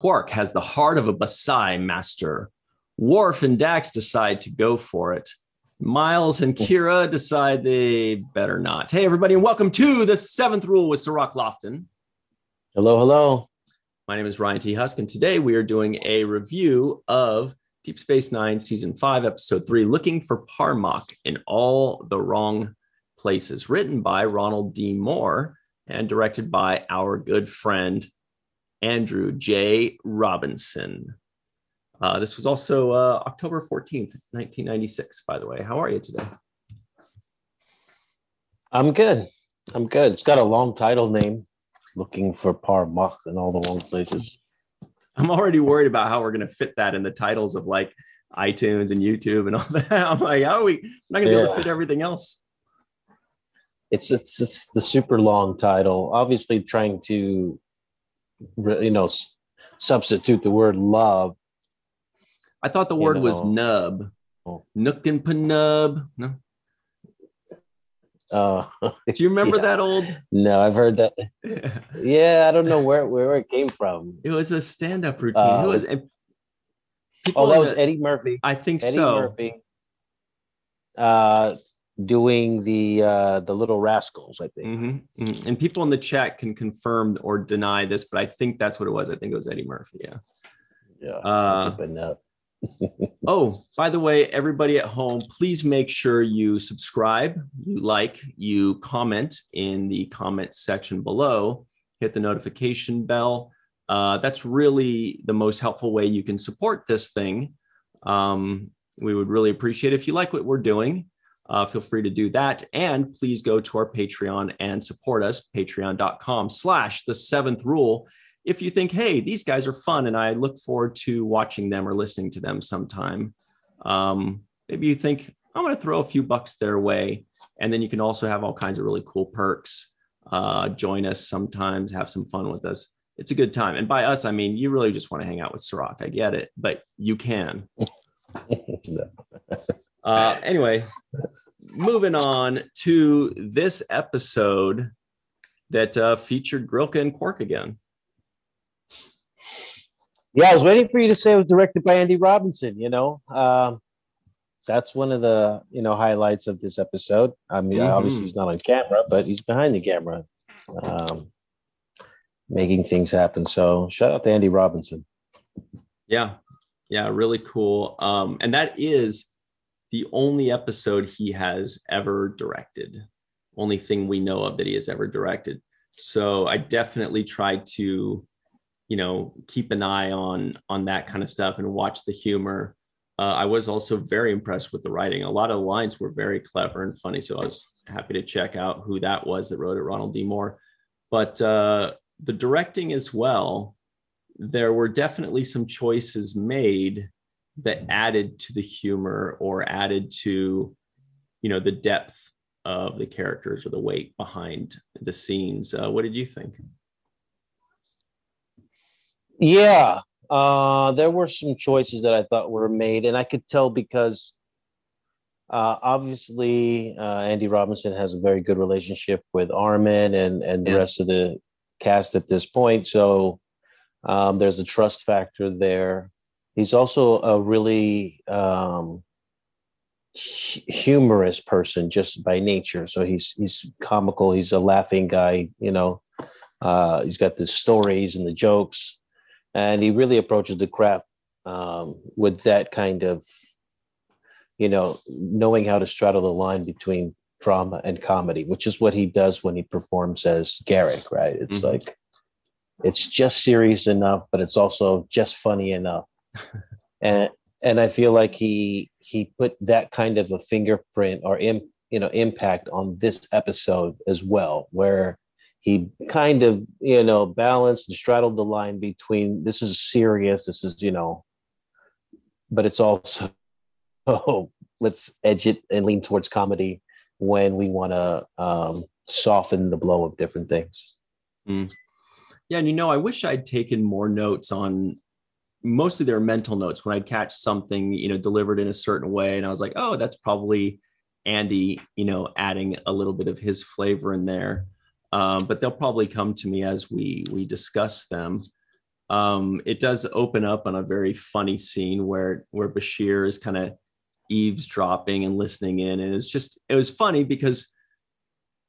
Quark has the heart of a Basai master. Worf and Dax decide to go for it. Miles and Kira decide they better not. Hey, everybody, and welcome to the Seventh Rule with Cirroc Lofton. Hello, hello. My name is Ryan T. Husk, and today we are doing a review of Deep Space Nine, Season 5, Episode 3, Looking for Parmok in All the Wrong Places, written by Ronald D. Moore and directed by our good friend, Andrew J. Robinson. This was also October 14th, 1996, by the way. How are you today? I'm good. It's got a long title name, Looking for Parmok in All the Wrong Places. I'm already worried about how we're going to fit that in the titles of like iTunes and YouTube and all that. I'm like, how are we? I'm not going to be able to fit everything else. It's the super long title. Obviously trying to, substitute the word love. I thought the word was nub. Nook and panub. No. Do you remember that old? No, I've heard that. Yeah, I don't know where it came from. It was a stand-up routine. Who was it? That was Eddie Murphy. I think Eddie so. Murphy. Doing the Little Rascals, I think. Mm-hmm. Mm-hmm. And people in the chat can confirm or deny this, but I think that's what it was. I think it was Eddie Murphy. Yeah. Oh, by the way, everybody at home, please make sure you subscribe, you like, you comment in the comment section below, hit the notification bell. That's really the most helpful way you can support this thing. We would really appreciate it. If you like what we're doing, feel free to do that. And please go to our Patreon and support us, patreon.com/the7th-rule. If you think, hey, these guys are fun and I look forward to watching them or listening to them sometime, maybe you think, I'm going to throw a few bucks their way. And then you can also have all kinds of really cool perks. Join us sometimes, have some fun with us. It's a good time. And by us, I mean, you really just want to hang out with Cirroc. I get it, but you can. Anyway, moving on to this episode that featured Grilka and Quark again. Yeah, I was waiting for you to say it was directed by Andy Robinson. That's one of the highlights of this episode. I mean, Obviously he's not on camera, but he's behind the camera, making things happen. So shout out to Andy Robinson. Yeah, really cool. And that is the only episode he has ever directed. Only thing we know of that he has ever directed. So I definitely tried to keep an eye on that kind of stuff and watch the humor. I was also very impressed with the writing. A lot of the lines were very clever and funny. So I was happy to check out who that was that wrote it, Ronald D. Moore. But the directing as well, there were definitely some choices made that added to the humor or added to, the depth of the characters or the weight behind the scenes. What did you think? Yeah, there were some choices that I thought were made, and I could tell because obviously Andy Robinson has a very good relationship with Armin and the rest of the cast at this point. So there's a trust factor there. He's also a really humorous person just by nature. So he's comical. He's a laughing guy. He's got the stories and the jokes. And he really approaches the craft with that kind of, knowing how to straddle the line between drama and comedy, which is what he does when he performs as Garrick, right? It's like, it's just serious enough, but it's also just funny enough. And I feel like he put that kind of a fingerprint or impact on this episode as well, where he kind of, balanced and straddled the line between this is serious, this is, but it's also, let's edge it and lean towards comedy when we want to soften the blow of different things. Yeah, and I wish I'd taken more notes on, mostly their mental notes when I'd catch something, delivered in a certain way. And I was like, oh, that's probably Andy, adding a little bit of his flavor in there. But they'll probably come to me as we discuss them. It does open up on a very funny scene where Bashir is kind of eavesdropping and listening in, and it was funny because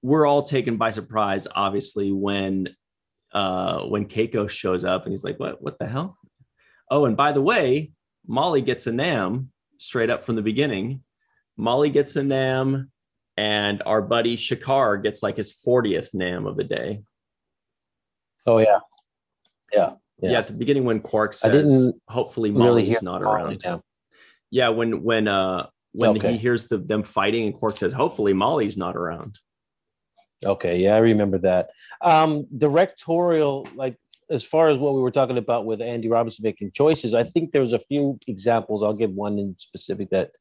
we're all taken by surprise, obviously, when Keiko shows up and he's like, what the hell? Oh, and by the way, Molly gets a nam straight up from the beginning. Molly gets a nam, and our buddy Shakar gets like his 40th nam of the day. Oh yeah. Yeah. At the beginning when Quark says, hopefully Molly's not around. Yeah, when he hears them fighting and Quark says, hopefully Molly's not around. Okay, yeah, I remember that. Directorial, like as far as what we were talking about with Andy Robinson making choices, I think there was a few examples. I'll give one in specific that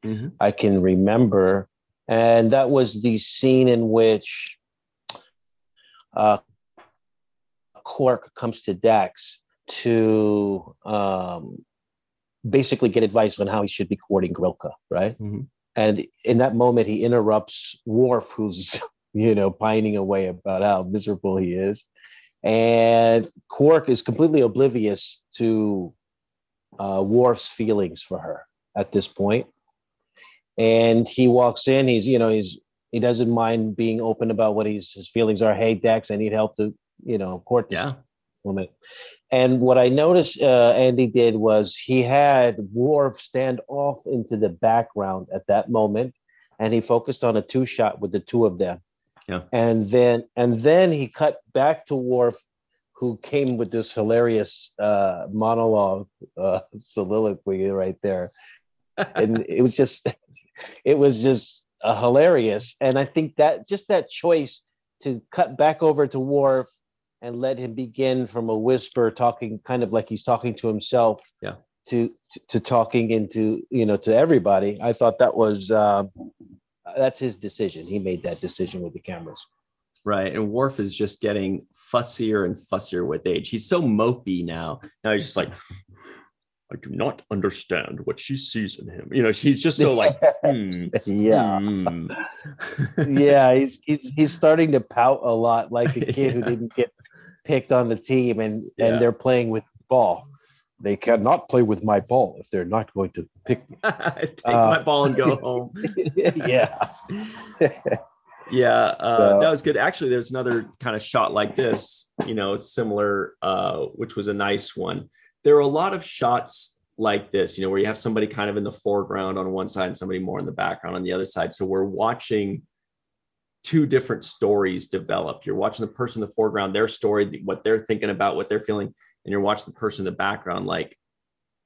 I can remember, and that was the scene in which Quark comes to Dax to basically get advice on how he should be courting Grilka, right? And in that moment, he interrupts Worf, who's pining away about how miserable he is. And Quark is completely oblivious to Worf's feelings for her at this point. And he walks in, he doesn't mind being open about what his feelings are. Hey, Dax, I need help to, court this woman. And what I noticed Andy did was he had Worf stand off into the background at that moment, and he focused on a 2-shot with the two of them. Yeah. And then he cut back to Worf, who came with this hilarious monologue, soliloquy right there. And it was just hilarious. And I think that just that choice to cut back over to Worf and let him begin from a whisper, talking kind of like he's talking to himself, to talking into, to everybody. I thought that was, that's his decision. He made that decision with the cameras. Right. And Worf is just getting fussier and fussier with age. He's so mopey now. Now he's just like, I do not understand what she sees in him. He's just so like, Yeah, he's starting to pout a lot, like a kid who didn't get picked on the team, and they're playing with ball. They cannot play with my ball if they're not going to pick me. Take my ball and go home. Yeah. That was good. Actually, there's another kind of shot like this, similar, which was a nice one. There are a lot of shots like this, where you have somebody kind of in the foreground on one side and somebody more in the background on the other side. So we're watching two different stories develop. You're watching the person in the foreground, their story, what they're thinking about, what they're feeling, and you're watching the person in the background, like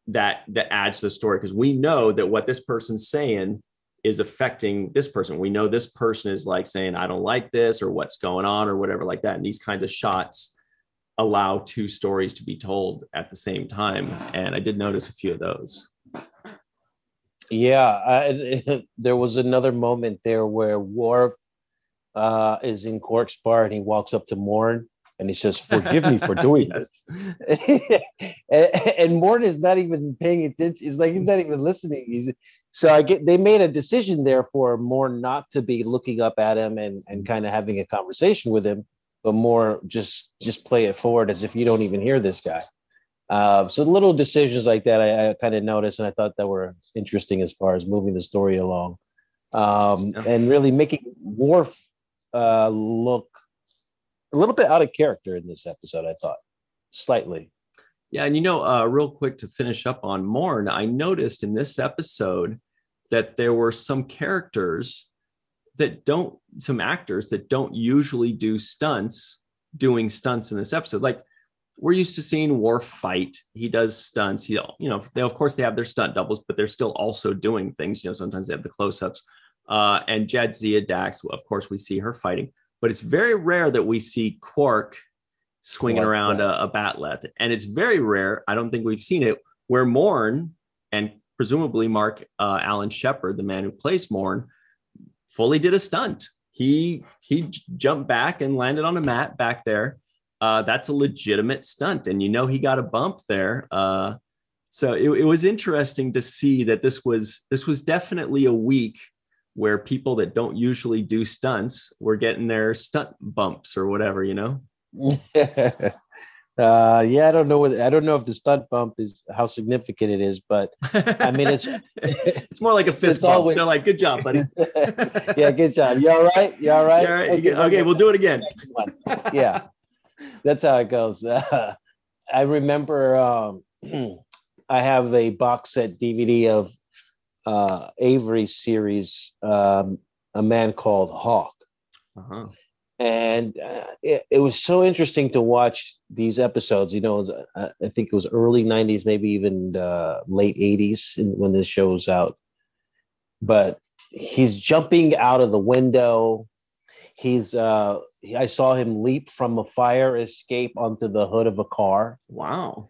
that adds to the story, because we know that what this person's saying is affecting this person. We know this person is like saying, I don't like this, or what's going on, or whatever like that. And these kinds of shots allow two stories to be told at the same time. And I did notice a few of those. Yeah, there was another moment there where Worf is in Quark's bar, and he walks up to Morn and he says, forgive me for doing this. And Morn is not even paying attention. He's not even listening. They made a decision there for Morn not to be looking up at him and kind of having a conversation with him, but more just play it forward as if you don't even hear this guy. So little decisions like that I kind of noticed, and I thought that were interesting as far as moving the story along, and really making Worf look a little bit out of character in this episode, I thought, slightly. Yeah, and real quick to finish up on Morn, I noticed in this episode that there were some actors that don't usually do stunts, doing stunts in this episode. Like, we're used to seeing Worf fight. He does stunts. They of course they have their stunt doubles, but they're still also doing things. Sometimes they have the close-ups. And Jadzia Dax, of course, we see her fighting, but it's very rare that we see Quark swinging around a batleth. And it's very rare, I don't think we've seen it, where Morn, and presumably Mark Alan Shepard, the man who plays Morn, fully did a stunt. He jumped back and landed on a mat back there. That's a legitimate stunt. And he got a bump there. So it was interesting to see that this was definitely a week where people that don't usually do stunts were getting their stunt bumps or whatever, Yeah, I don't know if the stunt bump is how significant it is, but I mean It's more like a fist it's bump. always They're like, good job, buddy. yeah, good job. You all right? You all right? Yeah, right. Okay, Okay, we'll do it again. Yeah, that's how it goes. I remember I have a box set DVD of Avery's series, A Man Called Hawk. Uh-huh. And it was so interesting to watch these episodes. You know, I think it was early 90s, maybe even late 80s when this show was out. But he's jumping out of the window. I saw him leap from a fire escape onto the hood of a car. Wow.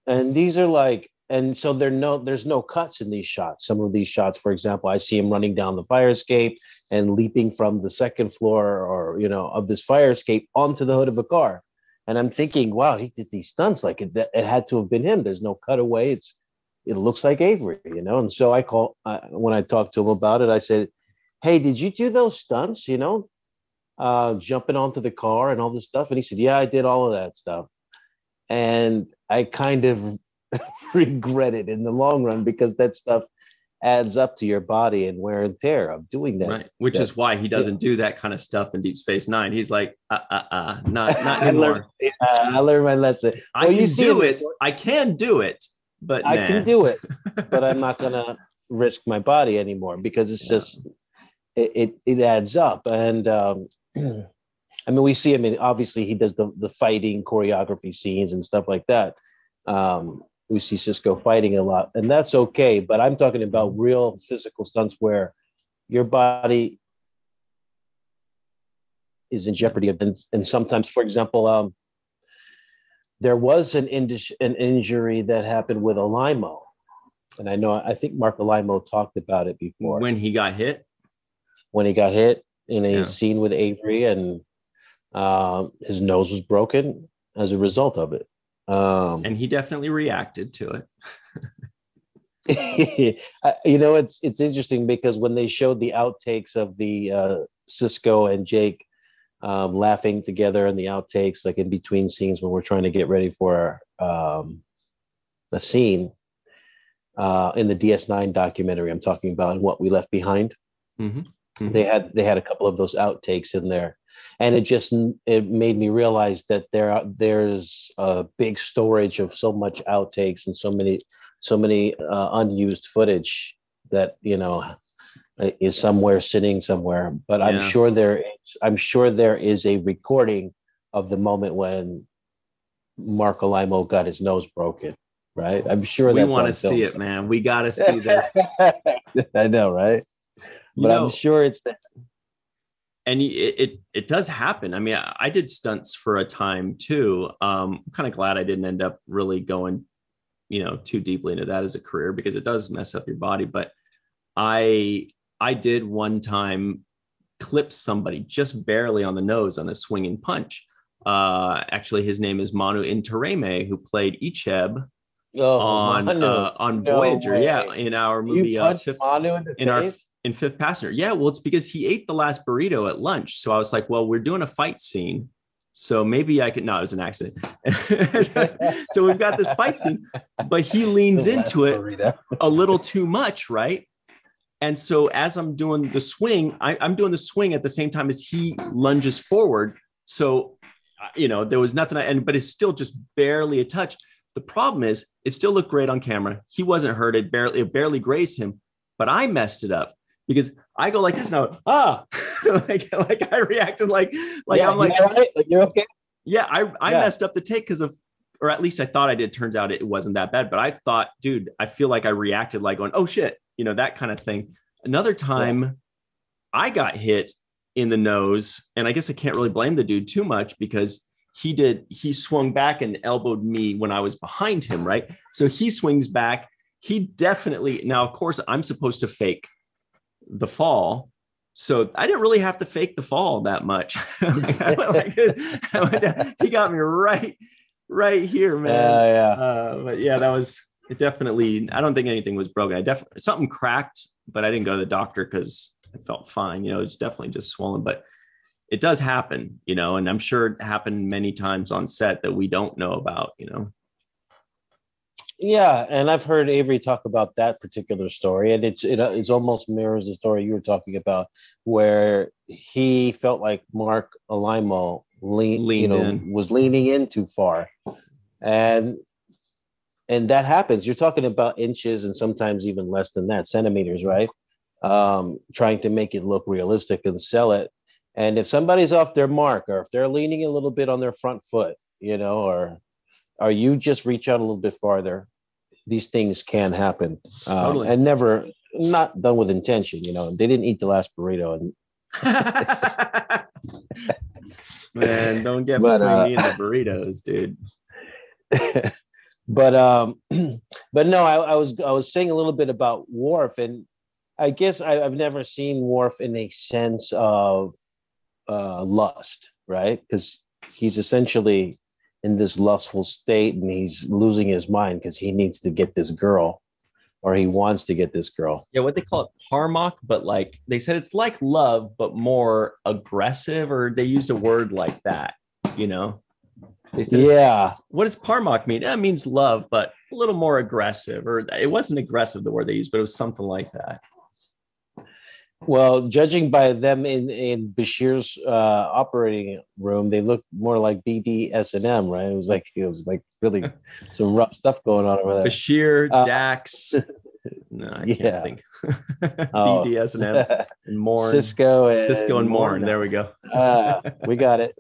And these are like, and so there's no cuts in these shots. Some of these shots, for example, I see him running down the fire escape and leaping from the second floor or, you know, of this fire escape onto the hood of a car. And I'm thinking, wow, he did these stunts. Like it had to have been him. There's no cutaway. It looks like Avery, you know? And so when I talked to him about it, I said, hey, did you do those stunts, you know, jumping onto the car and all this stuff? And he said, yeah, I did all of that stuff. And I kind of regret it in the long run because that stuff adds up to your body and wear and tear of doing that. Right. Which is why he doesn't do that kind of stuff in Deep Space Nine. He's like, not anymore. I learned my lesson. I can do it, but I can do it, but I'm not gonna risk my body anymore because it's just it adds up. And I mean, we see him in, obviously he does the fighting choreography scenes and stuff like that. We see Sisko fighting a lot, and that's okay. But I'm talking about real physical stunts where your body is in jeopardy. And sometimes, for example, there was an injury that happened with Alimo. And I think Mark Alimo talked about it before. When he got hit? When he got hit in a scene with Avery, and his nose was broken as a result of it. And he definitely reacted to it. You know, it's interesting because when they showed the outtakes of the Sisko and Jake laughing together in the outtakes, like in between scenes when we're trying to get ready for a scene in the DS9 documentary I'm talking about, and What We Left Behind. Mm-hmm. Mm-hmm. They had a couple of those outtakes in there. And it made me realize that there's a big storage of so much outtakes and so many unused footage that, you know, is somewhere sitting somewhere. But I'm sure there is a recording of the moment when Mark Alimo got his nose broken. Right? I'm sure we want to see it, man. We got to see this. I know, right? But I'm sure it's there. And it does happen. I mean, I did stunts for a time too. I'm kind of glad I didn't end up really going, you know, too deeply into that as a career because it does mess up your body. But I did one time clip somebody just barely on the nose on a swinging punch. Actually, his name is Manu Intiraymi, who played Icheb on Voyager. Way. Yeah, in our movie in Fifth Passenger. Yeah, well, it's because he ate the last burrito at lunch. So I was like, well, we're doing a fight scene. So maybe I could, no, it was an accident. So we've got this fight scene, but he leans into it a little too much, right? And so as I'm doing the swing, I'm doing the swing at the same time as he lunges forward. So, you know, there was nothing, but it's still just barely a touch. The problem is it still looked great on camera. He wasn't hurt. It barely grazed him, but I messed it up. Because I go like this now, like I reacted like I'm like, right? Like you're okay. Yeah, I messed up the take because of, or at least I thought I did. Turns out it wasn't that bad, but I thought, dude, I feel like I reacted like going, oh shit, you know, that kind of thing. Another time, I got hit in the nose, and I guess I can't really blame the dude too much because he swung back and elbowed me when I was behind him, right? So he swings back. He definitely, now of course I'm supposed to fake the fall, so I didn't really have to fake the fall that much. He got me right here, man. But yeah, that was it. Definitely, I don't think anything was broken. Something cracked, but I didn't go to the doctor because I felt fine. You know, it's definitely just swollen. But it does happen, and I'm sure it happened many times on set that we don't know about, Yeah, and I've heard Avery talk about that particular story, and it's almost mirrors the story you were talking about, where he felt like Mark Alimo leaned in. was leaning in too far, and that happens. You're talking about inches and sometimes even less than that, centimeters, right? Trying to make it look realistic and sell it. And if somebody's off their mark, or if they're leaning a little bit on their front foot, or you just reach out a little bit farther, these things can happen. Totally. And not done with intention. They didn't eat the last burrito. Man, don't get between me and the burritos, dude. But no, I was saying a little bit about Worf, and I guess I've never seen Worf in a sense of lust, right? Because he's essentially in this lustful state, and he's losing his mind because he needs to get this girl, or he wants to get this girl. Yeah, what they call it, parmok, but like they said, it's like love, but more aggressive, or they used a word like that, They said, yeah. What does parmok mean? It means love, but a little more aggressive, or it wasn't aggressive, the word they used, but it was something like that. Well, judging by them in Bashir's operating room, they looked more like BDSM, right? It was like really some rough stuff going on over there. Bashir, Dax. No, I can't think. BDSM and Morn. Sisko and Morn. There we go. We got it.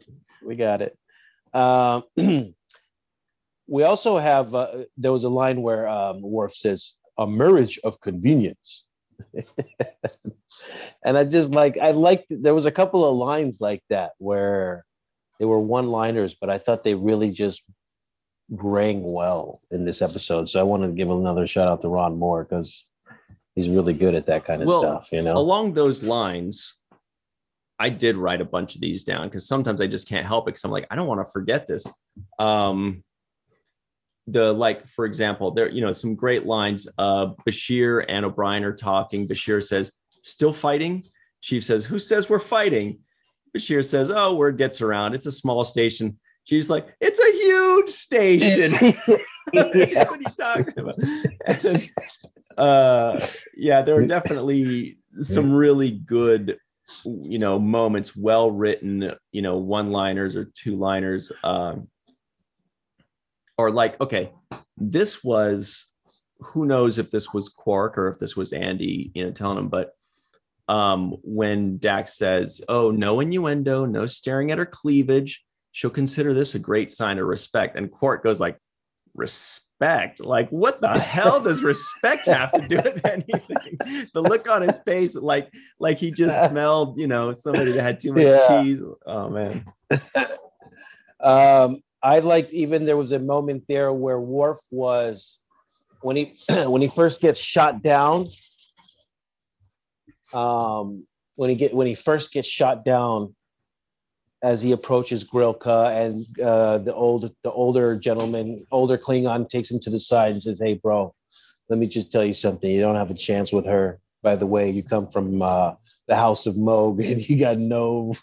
We also have, there was a line where Worf says, "A marriage of convenience." And there was a couple of lines like that where they were one-liners, but I thought they really just rang well in this episode. So I wanted to give another shout out to Ron Moore, because he's really good at that kind of stuff, Along those lines, I did write a bunch of these down because sometimes I just can't help it, because I'm like, I don't want to forget this. For example, there, some great lines. Bashir and O'Brien are talking. Bashir says, "Still fighting?" Chief says, "Who says we're fighting?" Bashir says, "Oh, word gets around. It's a small station." Chief's like, "It's a huge station." What are you talking about? There are definitely some really good, moments, well written, one-liners or two-liners. Or like, okay, this was, who knows if this was Quark or if this was Andy, telling him, but when Dax says, "Oh, no innuendo, no staring at her cleavage. She'll consider this a great sign of respect." And Quark goes like, "Respect? Like, what the hell does respect have to do with anything?" The look on his face, like he just smelled, somebody that had too much cheese. Oh, man. I liked, even there was a moment there where Worf was, when he first gets shot down, when he first gets shot down, as he approaches Grilka, and the older Klingon takes him to the side and says, "Hey, bro, let me just tell you something. You don't have a chance with her. By the way, you come from the House of Moog, and you got no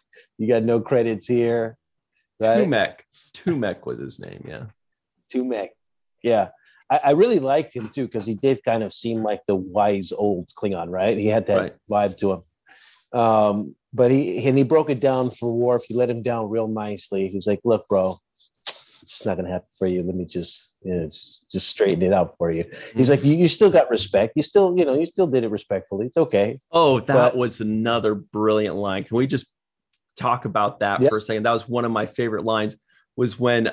credits here." Right? Tumek was his name. Yeah. Tumek. Yeah. I really liked him too, because he did kind of seem like the wise old Klingon, right? He had that vibe to him. But he broke it down for Worf. He let him down real nicely. He was like, "Look, bro, it's not gonna happen for you. Let me just straighten it out for you." He's like, you still got respect. You still did it respectfully. It's okay. Oh, that was another brilliant line. Can we just talk about that for a second? That was one of my favorite lines, was when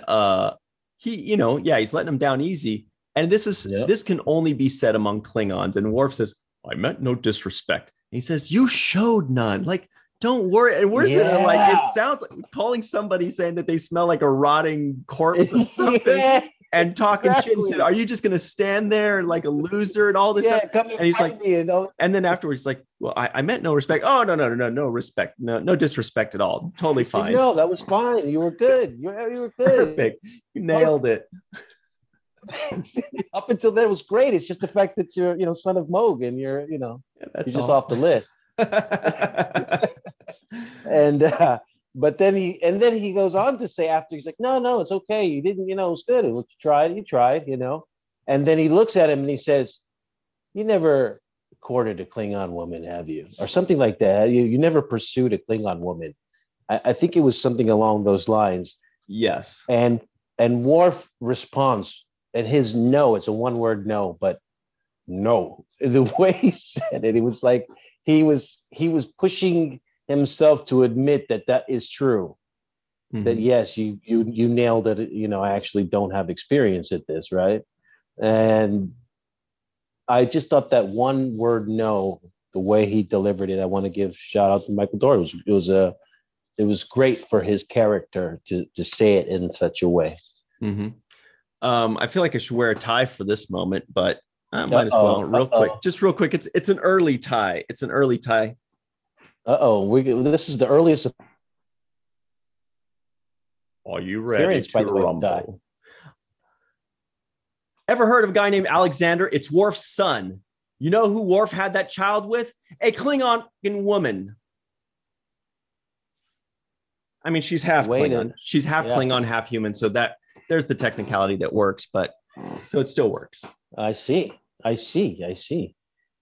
he's letting him down easy. And this can only be said among Klingons. And Worf says, "I meant no disrespect." And he says, "You showed none." Like, don't worry. And where's it? Like, it sounds like calling somebody, saying that they smell like a rotting corpse or something, and talking shit, and said, "Are you just going to stand there like a loser and all this stuff?" And he's like, and then afterwards, he's like, "Well, I meant no respect." "Oh, no respect. No disrespect at all. Totally fine." "No, that was fine. You were good. You were good. Perfect. You nailed it." Up until then, it was great. It's just the fact that you're, son of Moog, and you're, you're just off the list. And But then he goes on to say after, he's like, no, it's okay. You didn't, it was good. You tried, And then he looks at him and he says, you never courted a Klingon woman, have you? Or something like that. You never pursued a Klingon woman. I think it was something along those lines. Yes. And Worf responds, and his no, it's a one-word no, but no. The way he said it, it was like he was pushing himself to admit that is true. Mm-hmm. That yes, you nailed it. I actually don't have experience at this, right? And I just thought that one word no, the way he delivered it, I want to give shout out to Michael Dorr. It was great for his character to say it in such a way. Mm-hmm. I feel like I should wear a tie for this moment, but I might as well. Real quick. It's an early tie. It's an early tie. This is the earliest. Are you ready to rumble? Ever heard of a guy named Alexander? It's Worf's son. You know who Worf had that child with? A Klingon woman. I mean, she's half Klingon. She's half Klingon, half human. So there's the technicality that works, but so it still works. I see.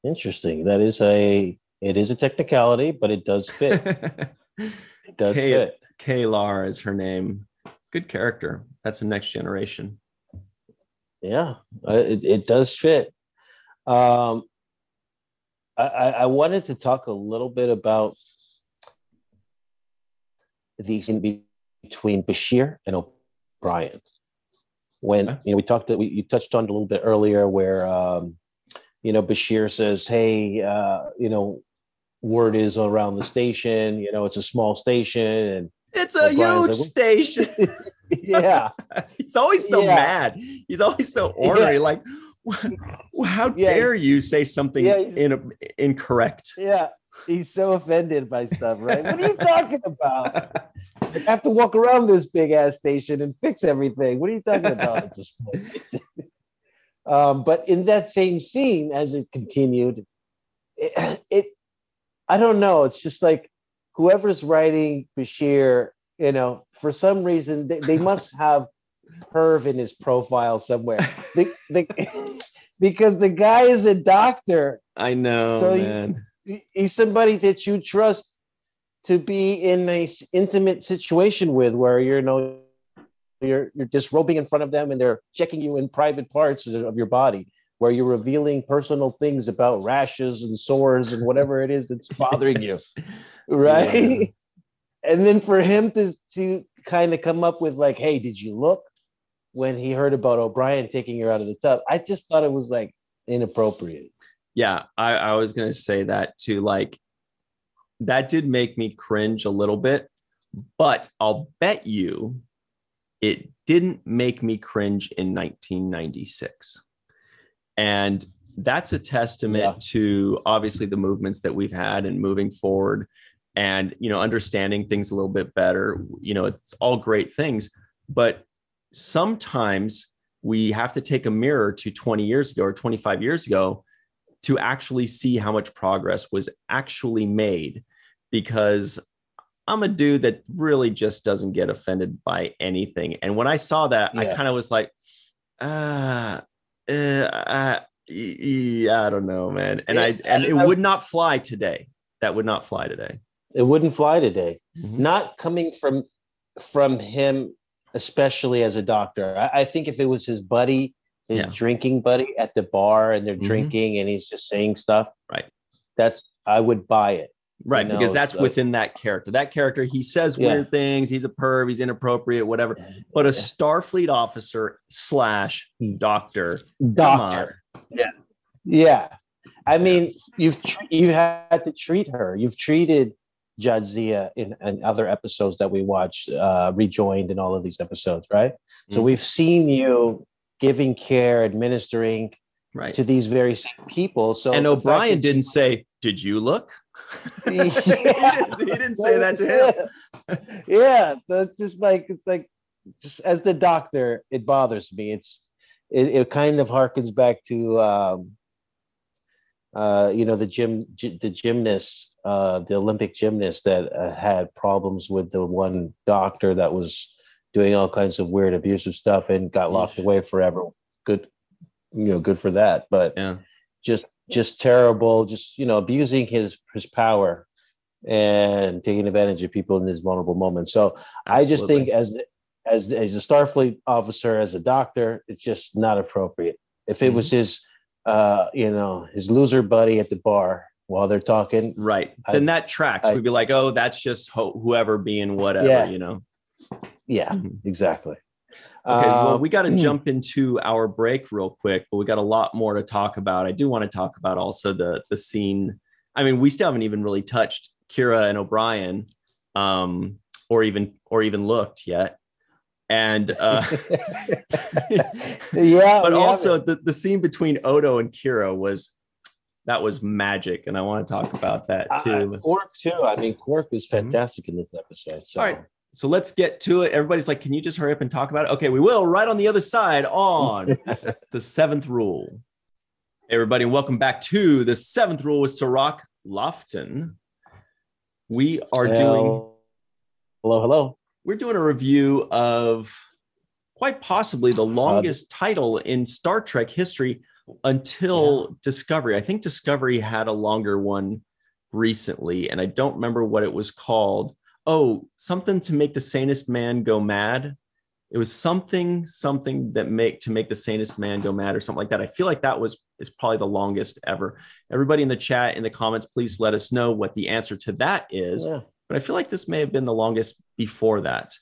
Interesting. It is a technicality, but it does fit. It does fit. Kaylar is her name. Good character. That's the next generation. Yeah, it does fit. I wanted to talk a little bit about the scene between Bashir and O'Brien. When you touched on it a little bit earlier, where Bashir says, "Hey, word is around the station. It's a small station, and it's a huge station." Yeah, he's always so mad. He's always so ornery. Yeah. Like, how dare you say something incorrect? Yeah, he's so offended by stuff. Right? What are you talking about? I have to walk around this big ass station and fix everything. What are you talking about? It's a small station. But in that same scene, as it continued, it I don't know. It's just like whoever's writing Bashir, for some reason they must have Perv in his profile somewhere. Because the guy is a doctor. I know, so man. He's somebody that you trust to be in a intimate situation with, where you're disrobing in front of them and they're checking you in private parts of your body, where you're revealing personal things about rashes and sores and whatever it is that's bothering you, right? Yeah. And then for him to kind of come up with like, hey, did you look? When he heard about O'Brien taking her out of the tub, I just thought it was like inappropriate. Yeah, I was going to say that too. Like, that did make me cringe a little bit, but I'll bet you it didn't make me cringe in 1996. And that's a testament to obviously the movements that we've had and moving forward and, understanding things a little bit better. It's all great things, but sometimes we have to take a mirror to 20 years ago or 25 years ago to actually see how much progress was actually made, because I'm a dude that really just doesn't get offended by anything. And when I saw that, I kind of was like, I don't know, man. And it would not fly today. That would not fly today. It wouldn't fly today. Mm-hmm. Not coming from him, especially as a doctor. I think if it was his buddy, his drinking buddy at the bar, and they're drinking and he's just saying stuff, right? I would buy it. Right, because that's within that character. That character, he says weird things. He's a perv. He's inappropriate, whatever. But a Starfleet officer / doctor. Yeah. I mean, you had to treat her. You've treated Jadzia in other episodes that we watched, Rejoined, and all of these episodes, right? So we've seen you giving care, administering to these very same people. So, and O'Brien didn't say, "Did you look?" he didn't say that to him. Yeah, so it's like just as the doctor, it bothers me. It kind of harkens back to the gymnast the Olympic gymnast that had problems with the one doctor that was doing all kinds of weird abusive stuff and got locked away forever. Good, good for that. But yeah, just terrible, just abusing his power and taking advantage of people in these vulnerable moments. So absolutely. I just think as a Starfleet officer, as a doctor, it's just not appropriate. If it was his his loser buddy at the bar while they're talking, right, then that tracks. We'd be like, oh, that's just whoever being whatever, Yeah, exactly. Okay, well, we got to jump into our break real quick, but we got a lot more to talk about. I do want to talk about also the scene. I mean, we still haven't even really touched Kira and O'Brien, or even looked yet. And but also the scene between Odo and Kira was magic, and I want to talk about that too. Quark too. I mean, Quark was fantastic in this episode. So. All right. So let's get to it. Everybody's like, can you just hurry up and talk about it? Okay, we will right on the other side on the seventh rule. Hey, everybody, welcome back to the seventh rule with Cirroc Lofton. We are doing... Hello. We're doing a review of quite possibly the longest title in Star Trek history until Discovery. I think Discovery had a longer one recently, and I don't remember what it was called. Oh, something to make the sanest man go mad. It was something that make the sanest man go mad or something like that. I feel like that is probably the longest ever. Everybody in the chat, in the comments, please let us know what the answer to that is. Yeah. But I feel like this may have been the longest before that.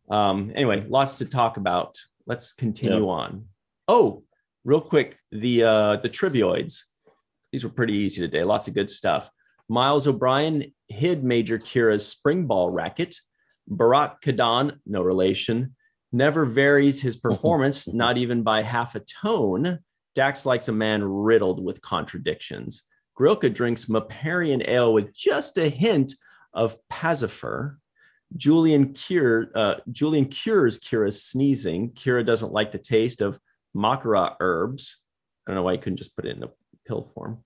Anyway, lots to talk about. Let's continue on. Oh, real quick, the trivioids. These were pretty easy today. Lots of good stuff. Miles O'Brien hid Major Kira's spring ball racket. Barack Kadan, no relation, never varies his performance, not even by half a tone. Dax likes a man riddled with contradictions. Grilka drinks Maparian ale with just a hint of Pacifer. Julian cures Kira's sneezing. Kira doesn't like the taste of Makara herbs. I don't know why you couldn't just put it in a pill form.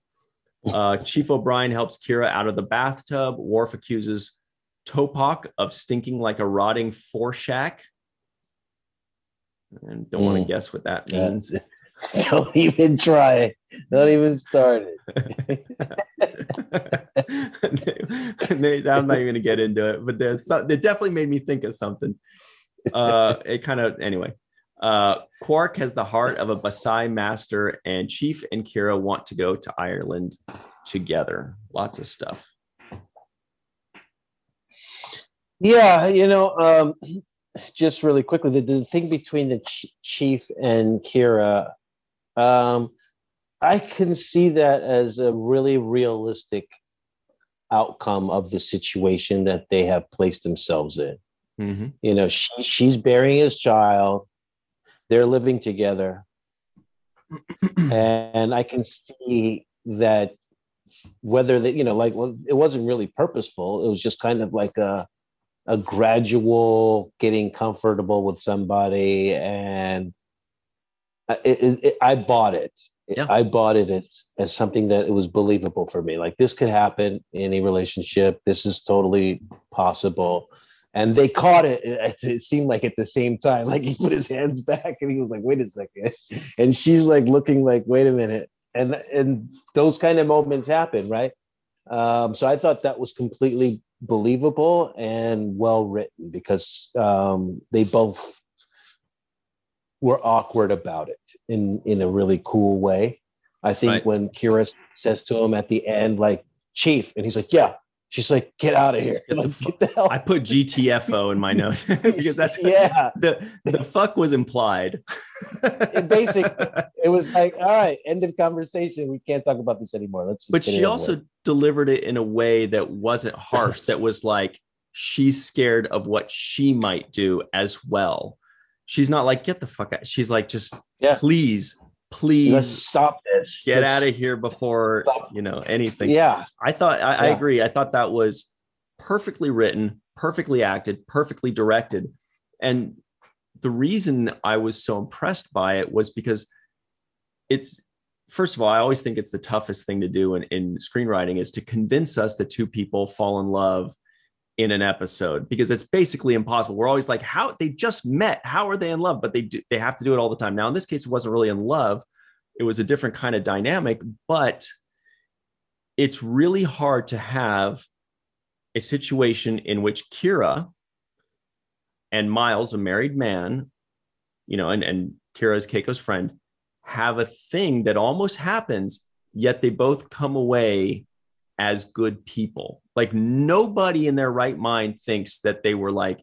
Chief O'Brien helps Kira out of the bathtub. Worf accuses Topak of stinking like a rotting foreshack. And don't want to guess what that means. Don't even try. Don't even start it. I'm not even going to get into it, but they definitely made me think of something. It kind of, anyway. Quark has the heart of a Basai master, and Chief and Kira want to go to Ireland together. Lots of stuff. Yeah, just really quickly, the thing between the Chief and Kira, I can see that as a really realistic outcome of the situation that they have placed themselves in. Mm-hmm. She's bearing his child. They're living together. And I can see that whether they, it wasn't really purposeful. It was just kind of like a gradual getting comfortable with somebody. And I bought it. Yeah. I bought it as something that it was believable for me. Like, this could happen in a relationship. This is totally possible. And they caught it. It seemed like at the same time, like he put his hands back and he was like, wait a second. And she's like looking like, wait a minute. And those kind of moments happen, right? So I thought that was completely believable and well written, because they both were awkward about it in a really cool way. I think when Kira says to him at the end, like, Chief, and he's like, yeah. She's like, get out of here. Get the hell. I put GTFO in my notes because that's the fuck was implied. It was like, all right, end of conversation. We can't talk about this anymore. Let's just But she also delivered it in a way that wasn't harsh, that was like, she's scared of what she might do as well. She's not like, get the fuck out. She's like, just please let's stop this. Get out of here before anything. Yeah. I agree. I thought that was perfectly written, perfectly acted, perfectly directed. And the reason I was so impressed by it was because it's first of all, I always think it's the toughest thing to do in screenwriting is to convince us that two people fall in love in an episode, because it's basically impossible. We're always like, how they just met, how are they in love? But they have to do it all the time. Now, in this case, it wasn't really in love. It was a different kind of dynamic, but it's really hard to have a situation in which Kira and Miles, a married man, and Kira is Keiko's friend, have a thing that almost happens, yet they both come away as good people. Like nobody in their right mind thinks that they were like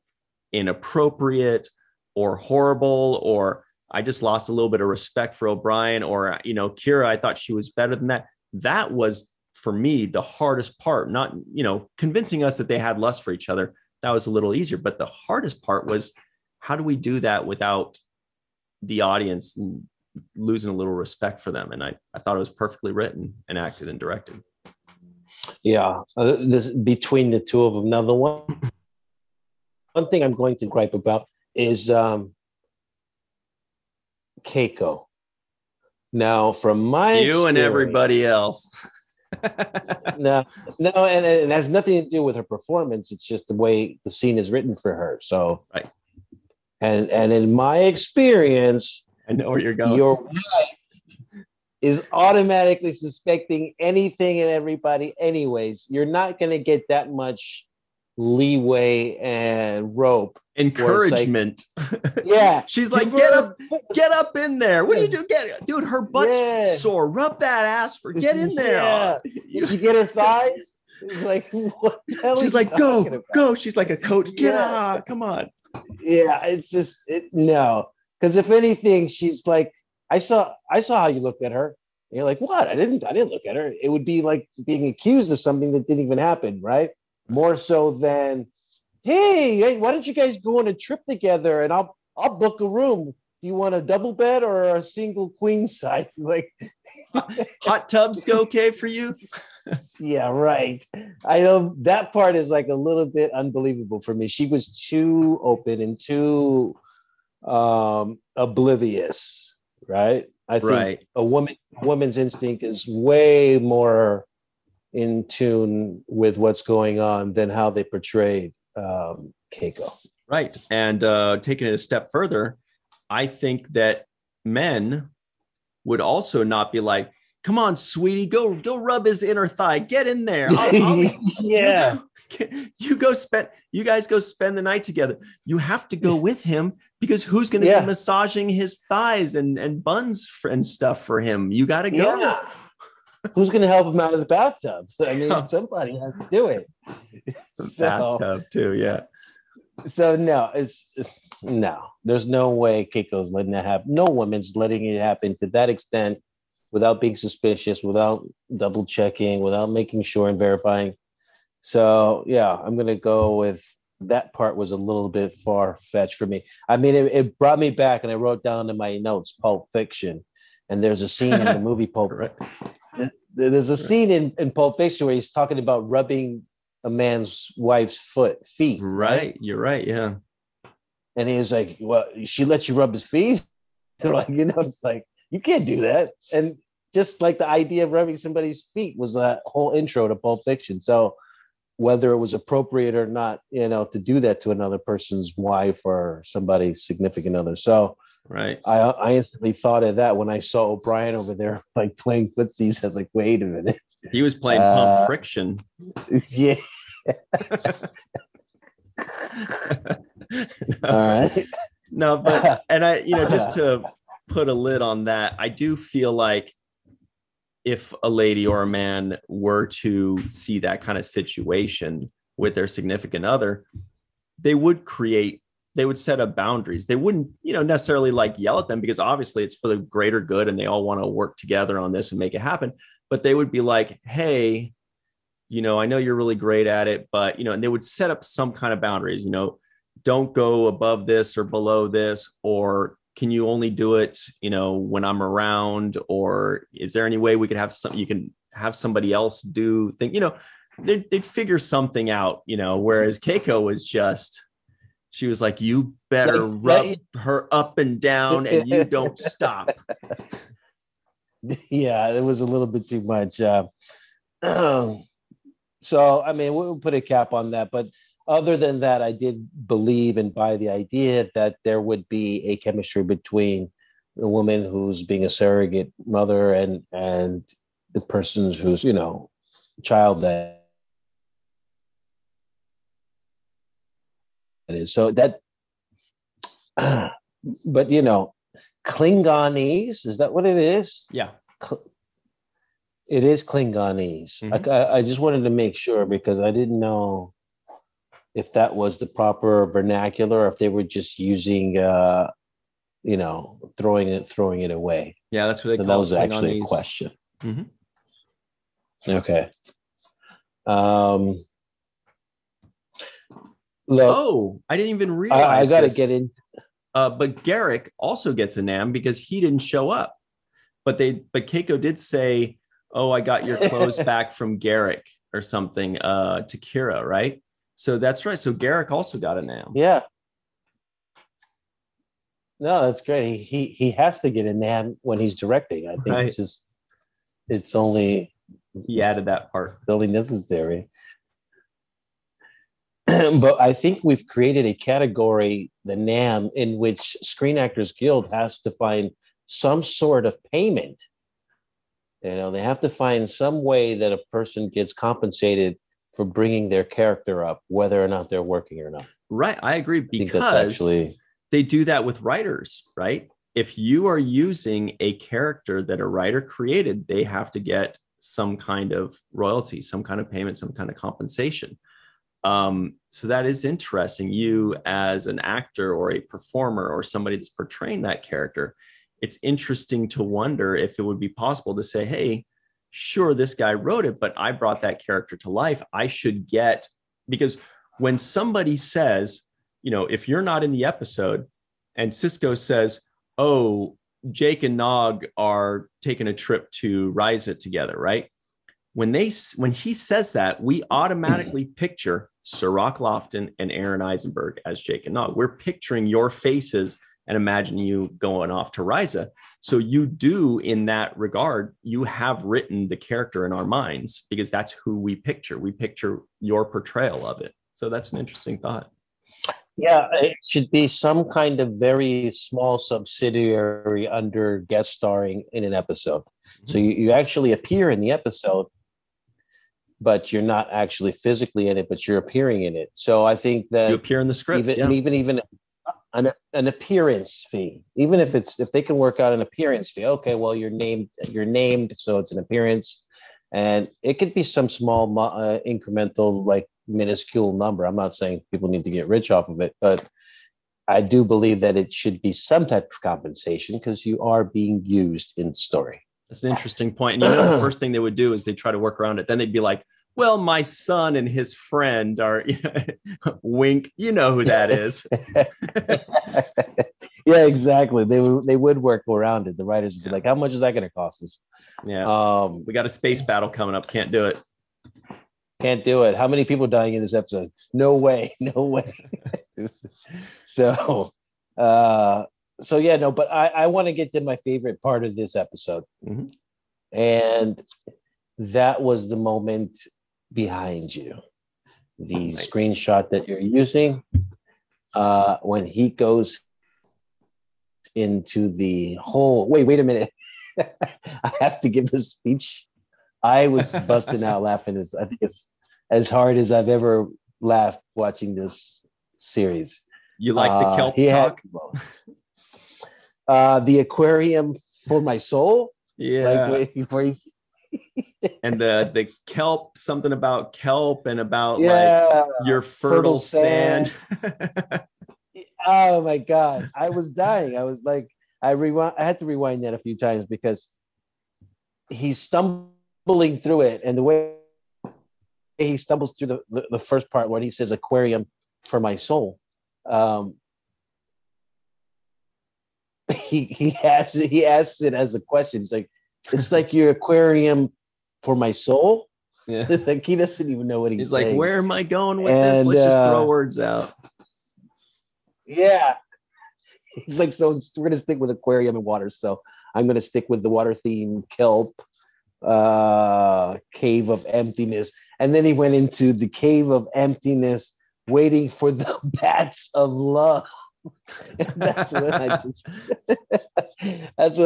inappropriate or horrible, or I just lost a little bit of respect for O'Brien, or, Kira, I thought she was better than that. That was, for me, the hardest part, not, convincing us that they had lust for each other. That was a little easier. But the hardest part was, how do we do that without the audience losing a little respect for them? And I thought it was perfectly written and acted and directed. Yeah, this between the two of them. Now, the one thing I'm going to gripe about is Keiko. Now, from my and everybody else. no, and it has nothing to do with her performance. It's just the way the scene is written for her. So, right. And in my experience, I know where you're going. Your wife is automatically suspecting anything and everybody anyways. You're not going to get that much leeway and rope. Encouragement. Like, yeah. She's like, get up in there. What do you do? Dude, her butt's sore. Rub that ass get in there. Yeah. Did she get her thighs? It's like, what the hell? She's like, go. She's like a coach. Get up. Come on. Yeah, it's just no. Because if anything, she's like, I saw how you looked at her. And you're like, what? I didn't look at her. It would be like being accused of something that didn't even happen, right? More so than, hey, why don't you guys go on a trip together and I'll book a room. Do you want a double bed or a single queen size? Like, hot tubs okay for you? Yeah, right. I know that part is like a little bit unbelievable for me. She was too open and too oblivious, right? I think a woman's instinct is way more in tune with what's going on than how they portrayed Keiko. Right. And taking it a step further, I think that men would also not be like, come on, sweetie, go rub his inner thigh. Get in there. Yeah. You guys go spend the night together. You have to go with him, because who's going to be massaging his thighs and buns and stuff for him? You got to go. Yeah. Who's going to help him out of the bathtub? I mean, somebody has to do it. Bathtub too, yeah. So no, there's no way Keiko's letting that happen. No woman's letting it happen to that extent without being suspicious, without double checking, without making sure and verifying. So yeah, I'm going to go with that part was a little bit far-fetched for me. I mean, it brought me back, and I wrote down in my notes, Pulp Fiction. And there's a scene in the movie Pulp. There's a scene in Pulp Fiction where he's talking about rubbing a man's wife's feet. Right. You're right. Yeah. And he was like, well, she lets you rub his feet? They're like, it's like, you can't do that. And just like the idea of rubbing somebody's feet was that whole intro to Pulp Fiction. So whether it was appropriate or not, to do that to another person's wife or somebody's significant other. So right. I instantly thought of that when I saw O'Brien over there, like playing footsies. I was like, wait a minute. He was playing Pump Friction. Yeah. All right. No, but, and I, just to put a lid on that, I do feel like if a lady or a man were to see that kind of situation with their significant other, they would set up boundaries. They wouldn't, necessarily like yell at them, because obviously it's for the greater good and they all want to work together on this and make it happen. But they would be like, hey, I know you're really great at it, but, and they would set up some kind of boundaries, don't go above this or below this, or can you only do it, when I'm around, or is there any way we could have you can have somebody else do things, they'd figure something out, whereas Keiko was just, she was like, you better rub her up and down and you don't stop. Yeah, it was a little bit too much. So, I mean, we'll put a cap on that. But other than that, I did believe and buy the idea that there would be a chemistry between the woman who's being a surrogate mother and the person who's, child that is. So that, but, Klingonese, is that what it is? Yeah. It is Klingonese. Mm-hmm. I just wanted to make sure because I didn't know if that was the proper vernacular or if they were just using, throwing it away. Yeah, that's what they call it. That was Klingonese. actually a question. Mm-hmm. Okay. Look, I didn't even realize I got to get in. But Garrick also gets a NAM because he didn't show up. But Keiko did say, "Oh, I got your clothes back from Garrick or something to Kira," right? So that's right. So Garrick also got a NAM. Yeah. No, that's great. He has to get a NAM when he's directing. I think it's only he added that part. It's only necessary. But I think we've created a category, the NAM, in which Screen Actors Guild has to find some sort of payment. They have to find some way that a person gets compensated for bringing their character up, whether or not they're working or not. Right. I agree, because they do that with writers, right? If you are using a character that a writer created, they have to get some kind of royalty, some kind of payment, some kind of compensation. So that is interesting. You as an actor or a performer or somebody that's portraying that character, it's interesting to wonder if it would be possible to say, hey, sure, this guy wrote it, but I brought that character to life. I should get, because when somebody says, if you're not in the episode and Sisko says, oh, Jake and Nog are taking a trip to Ryza together, right? When he says that, we automatically picture Cirroc, Lofton, and Aaron Eisenberg as Jake and Nog. We're picturing your faces and imagine you going off to Ryza. So you do, in that regard, you have written the character in our minds because that's who we picture. We picture your portrayal of it. So that's an interesting thought. Yeah, it should be some kind of very small subsidiary under guest starring in an episode. Mm-hmm. So you actually appear in the episode, but you're not actually physically in it, but you're appearing in it. So I think that you appear in the script, even an appearance fee, even if they can work out an appearance fee. Okay, well, you're named, so it's an appearance, and it could be some small incremental, like minuscule number. I'm not saying people need to get rich off of it, but I do believe that it should be some type of compensation because you are being used in the story. That's an interesting point. And the first thing they would do is they try to work around it. Then they'd be like, well, my son and his friend are, wink, you know who that is. Yeah, exactly. They would work around it. The writers would be like, how much is that going to cost us? Yeah. We got a space battle coming up. Can't do it. Can't do it. How many people dying in this episode? No way. No way. So yeah, no, but I want to get to my favorite part of this episode. Mm-hmm. And that was the moment behind you. The screenshot that you're using when he goes into the hole. Wait a minute. I have to give a speech. I was busting out laughing. I think it's as hard as I've ever laughed watching this series. You like the kelp talk? The aquarium for my soul. Yeah. Like, and the kelp, something about kelp and about like your fertile sand. Oh my God. I was dying. I was like, I had to rewind that a few times because he's stumbling through it, and the way he stumbles through the first part when he says aquarium for my soul. He asks it as a question. He's like, it's like your aquarium for my soul. Yeah. Like he doesn't even know what he's saying. Like, where am I going with this? Let's just throw words out. Yeah. He's like, so we're gonna stick with aquarium and water. So I'm going to stick with the water theme kelp cave of emptiness. And then he went into the cave of emptiness, waiting for the bats of love. And that's when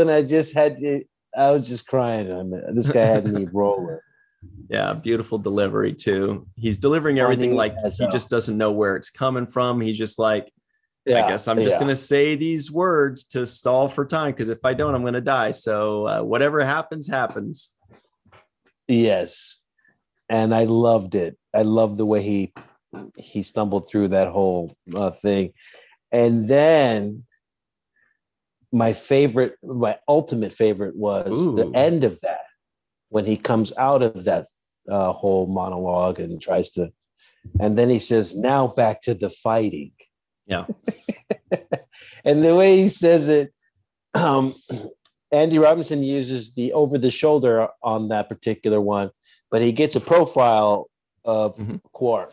I just had to, I was just crying. This guy had me rolling. Yeah, beautiful delivery too. He's delivering everything like he just doesn't know where it's coming from. He's just like, I guess I'm just going to say these words to stall for time, because if I don't, I'm going to die. So whatever happens, happens. Yes. And I loved it. I loved the way he stumbled through that whole thing. And then my ultimate favorite was the end of that, when he comes out of that whole monologue and tries to, and then he says, now back to the fighting. Yeah. And the way he says it, Andy Robinson uses the over the shoulder on that particular one, but he gets a profile of Quark.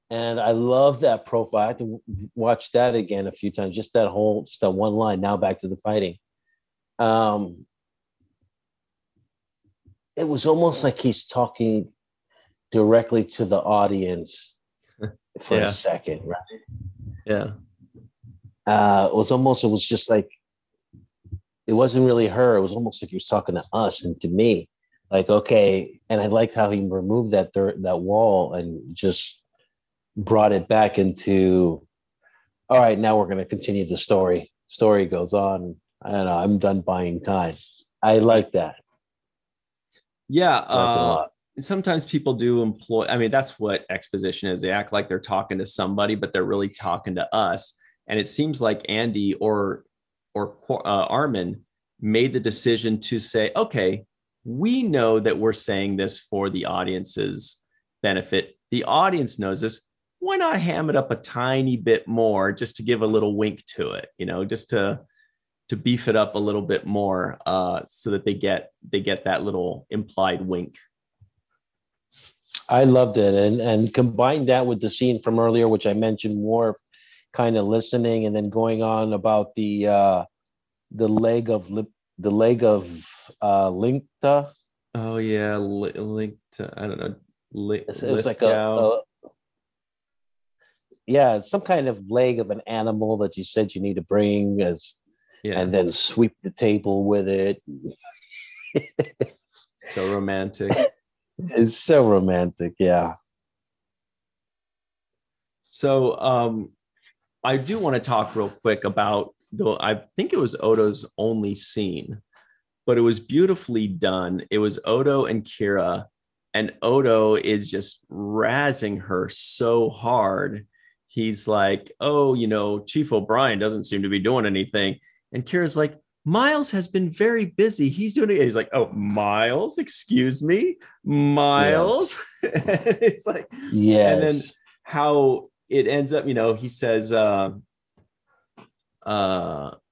And I love that profile. I have to watch that again a few times, just that one line, now back to the fighting. It was almost like he's talking directly to the audience for a second, right? Yeah. It was just like, it wasn't really her. It was almost like he was talking to us and to me. Like, okay. And I liked how he removed that wall and just brought it back into, all right, now we're going to continue the story. Story goes on. I don't know. I'm done buying time. I like that. Yeah. Sometimes people do employ, I mean, that's what exposition is. They act like they're talking to somebody, but they're really talking to us. And it seems like Andy or Armin made the decision to say, okay, we know that we're saying this for the audience's benefit. The audience knows this. Why not ham it up a tiny bit more, just to give a little wink to it, just to beef it up a little bit more, so that they get that little implied wink. I loved it, and combine that with the scene from earlier, which I mentioned, Worf kind of listening and then going on about the leg of Linkta. Oh yeah, Linkta. I don't know. It was like some kind of leg of an animal that you said you need to bring and then sweep the table with it. So romantic. It's so romantic, yeah. So I do want to talk real quick about, though I think it was Odo's only scene, but it was beautifully done. It was Odo and Kira, and Odo is just razzing her so hard. He's like, oh, Chief O'Brien doesn't seem to be doing anything. And Kira's like, Miles has been very busy. He's doing it. He's like, oh, Miles, excuse me, Miles. Yes. It's like, yes. And then how it ends up, he says,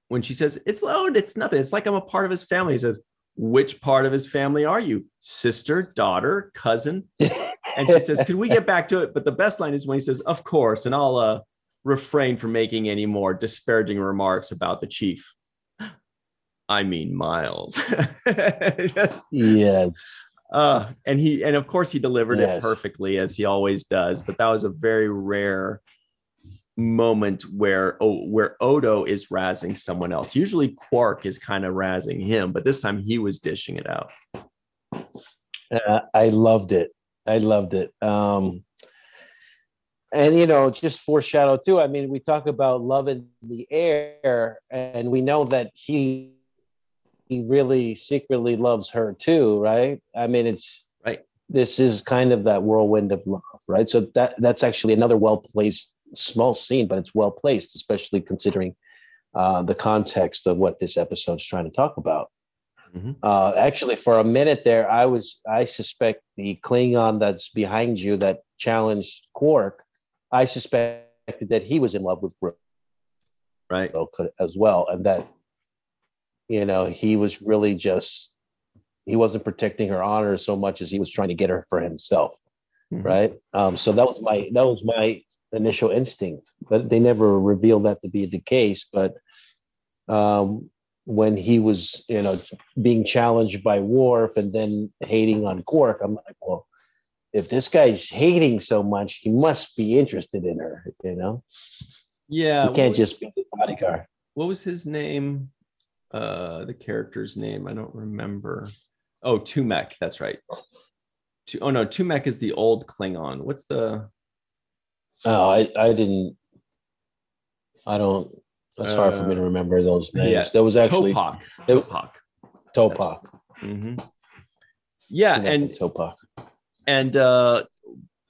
when she says, it's nothing. It's like I'm a part of his family. He says, which part of his family are you? Sister, daughter, cousin? And she says, could we get back to it? But the best line is when he says, of course, and I'll refrain from making any more disparaging remarks about the chief. I mean, Miles. Yes. And of course he delivered it perfectly, as he always does. But that was a very rare moment where Odo is razzing someone else. Usually Quark is kind of razzing him, but this time he was dishing it out. I loved it. And, just foreshadow too. I mean, we talk about love in the air, and we know that he really secretly loves her too, right? I mean, it's right. This is kind of that whirlwind of love, right? So that's actually another well-placed small scene, but it's well-placed, especially considering the context of what this episode's trying to talk about. Mm-hmm. Actually, for a minute there, I suspect the Klingon that's behind you that challenged Quark, I suspected that he was in love with Brooke, right, as well, and that he was really he wasn't protecting her honor so much as he was trying to get her for himself, mm-hmm. right? So that was my initial instinct, but they never revealed that to be the case. But when he was, being challenged by Worf and then hating on Quark. I'm like, well, if this guy's hating so much, he must be interested in her, Yeah. He can't just be the bodyguard. What was his name? The character's name? I don't remember. Oh, Tumek. That's right. Oh no, Tumek is the old Klingon. What's the? Oh, I didn't. I don't. It's hard for me to remember those names. Yeah, There was actually Topak. Mm-hmm. Yeah, and Topak. And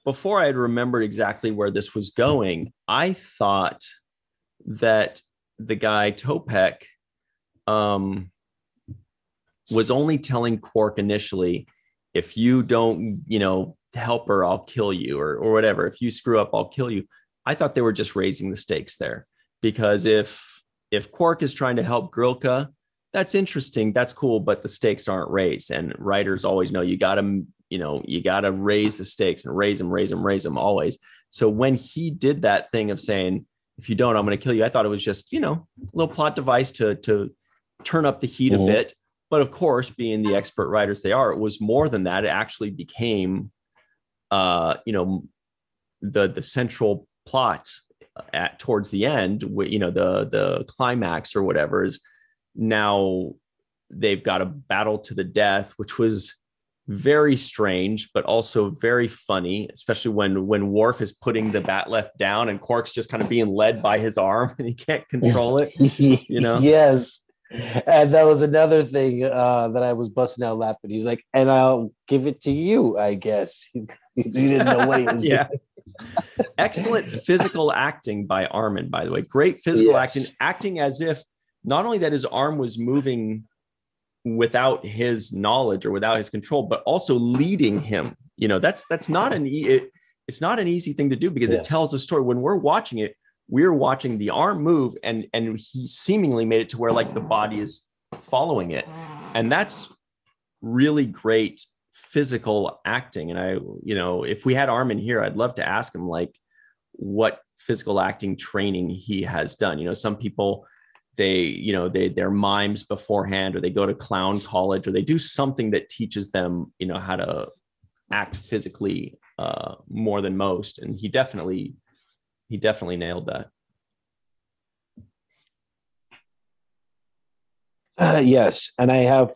before I had remembered exactly where this was going, I thought that the guy Topek was only telling Quark initially, if you don't, help her, I'll kill you, or whatever. If you screw up, I'll kill you. I thought they were just raising the stakes there, because if Quark is trying to help Grilka, that's interesting, that's cool, but the stakes aren't raised. And writers always know you got to raise the stakes and raise them always. So when he did that thing of saying, if you don't, I'm going to kill you, I thought it was just, a little plot device to turn up the heat a bit. But of course, being the expert writers they are, it was more than that. It actually became, the central plot towards the end, the climax or whatever is now they've got a battle to the death, which was very strange, but also very funny, especially when Worf is putting the batleth down and Quark's just kind of being led by his arm and he can't control it, Yes. And that was another thing that I was busting out laughing. He's like, and I'll give it to you, I guess. He didn't know what he was doing. Excellent physical acting by Armin, by the way. Great physical acting as if not only that his arm was moving without his knowledge or without his control, but also leading him. That's not it's not an easy thing to do, because it tells a story. When we're watching it, we're watching the arm move, and he seemingly made it to where like the body is following it. And that's really great physical acting. And if we had Armin here, I'd love to ask him like what physical acting training he has done. Some people, they're mimes beforehand, or they go to clown college, or they do something that teaches them, how to act physically more than most. And he definitely nailed that. Yes. And I have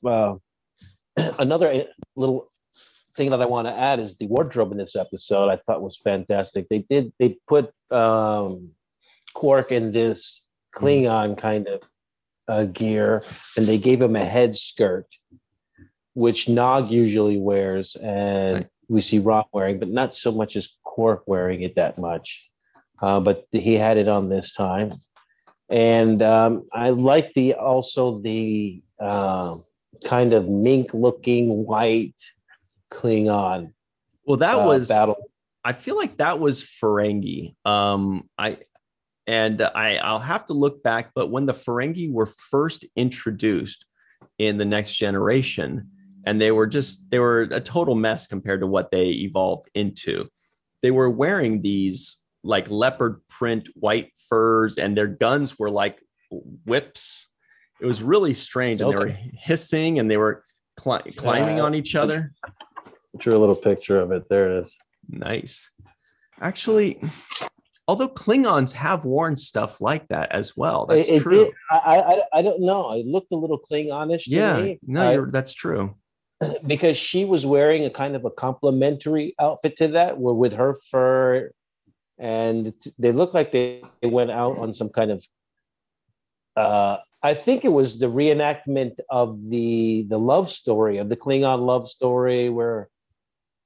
another little thing that I want to add is the wardrobe in this episode I thought was fantastic. They put Quark in this Klingon kind of gear, and they gave him a head skirt, which Nog usually wears, and we see Rom wearing, but not so much as Quark wearing it that much. But he had it on this time. And I like the kind of mink-looking white Klingon. Well, that was battle. I feel like that was Ferengi. I'll have to look back, but when the Ferengi were first introduced in the Next Generation, and they were a total mess compared to what they evolved into. They were wearing these like leopard print white furs, and their guns were like whips. It was really strange. And they were hissing, and they were climbing on each other. Drew a little picture of it. There it is. Nice. Actually, although Klingons have worn stuff like that as well. That's true. I don't know. It looked a little Klingonish to me. No, that's true. Because she was wearing a kind of a complementary outfit to that, where with her fur, and they looked like they went out on some kind of I think it was the reenactment of the love story, of the Klingon love story, where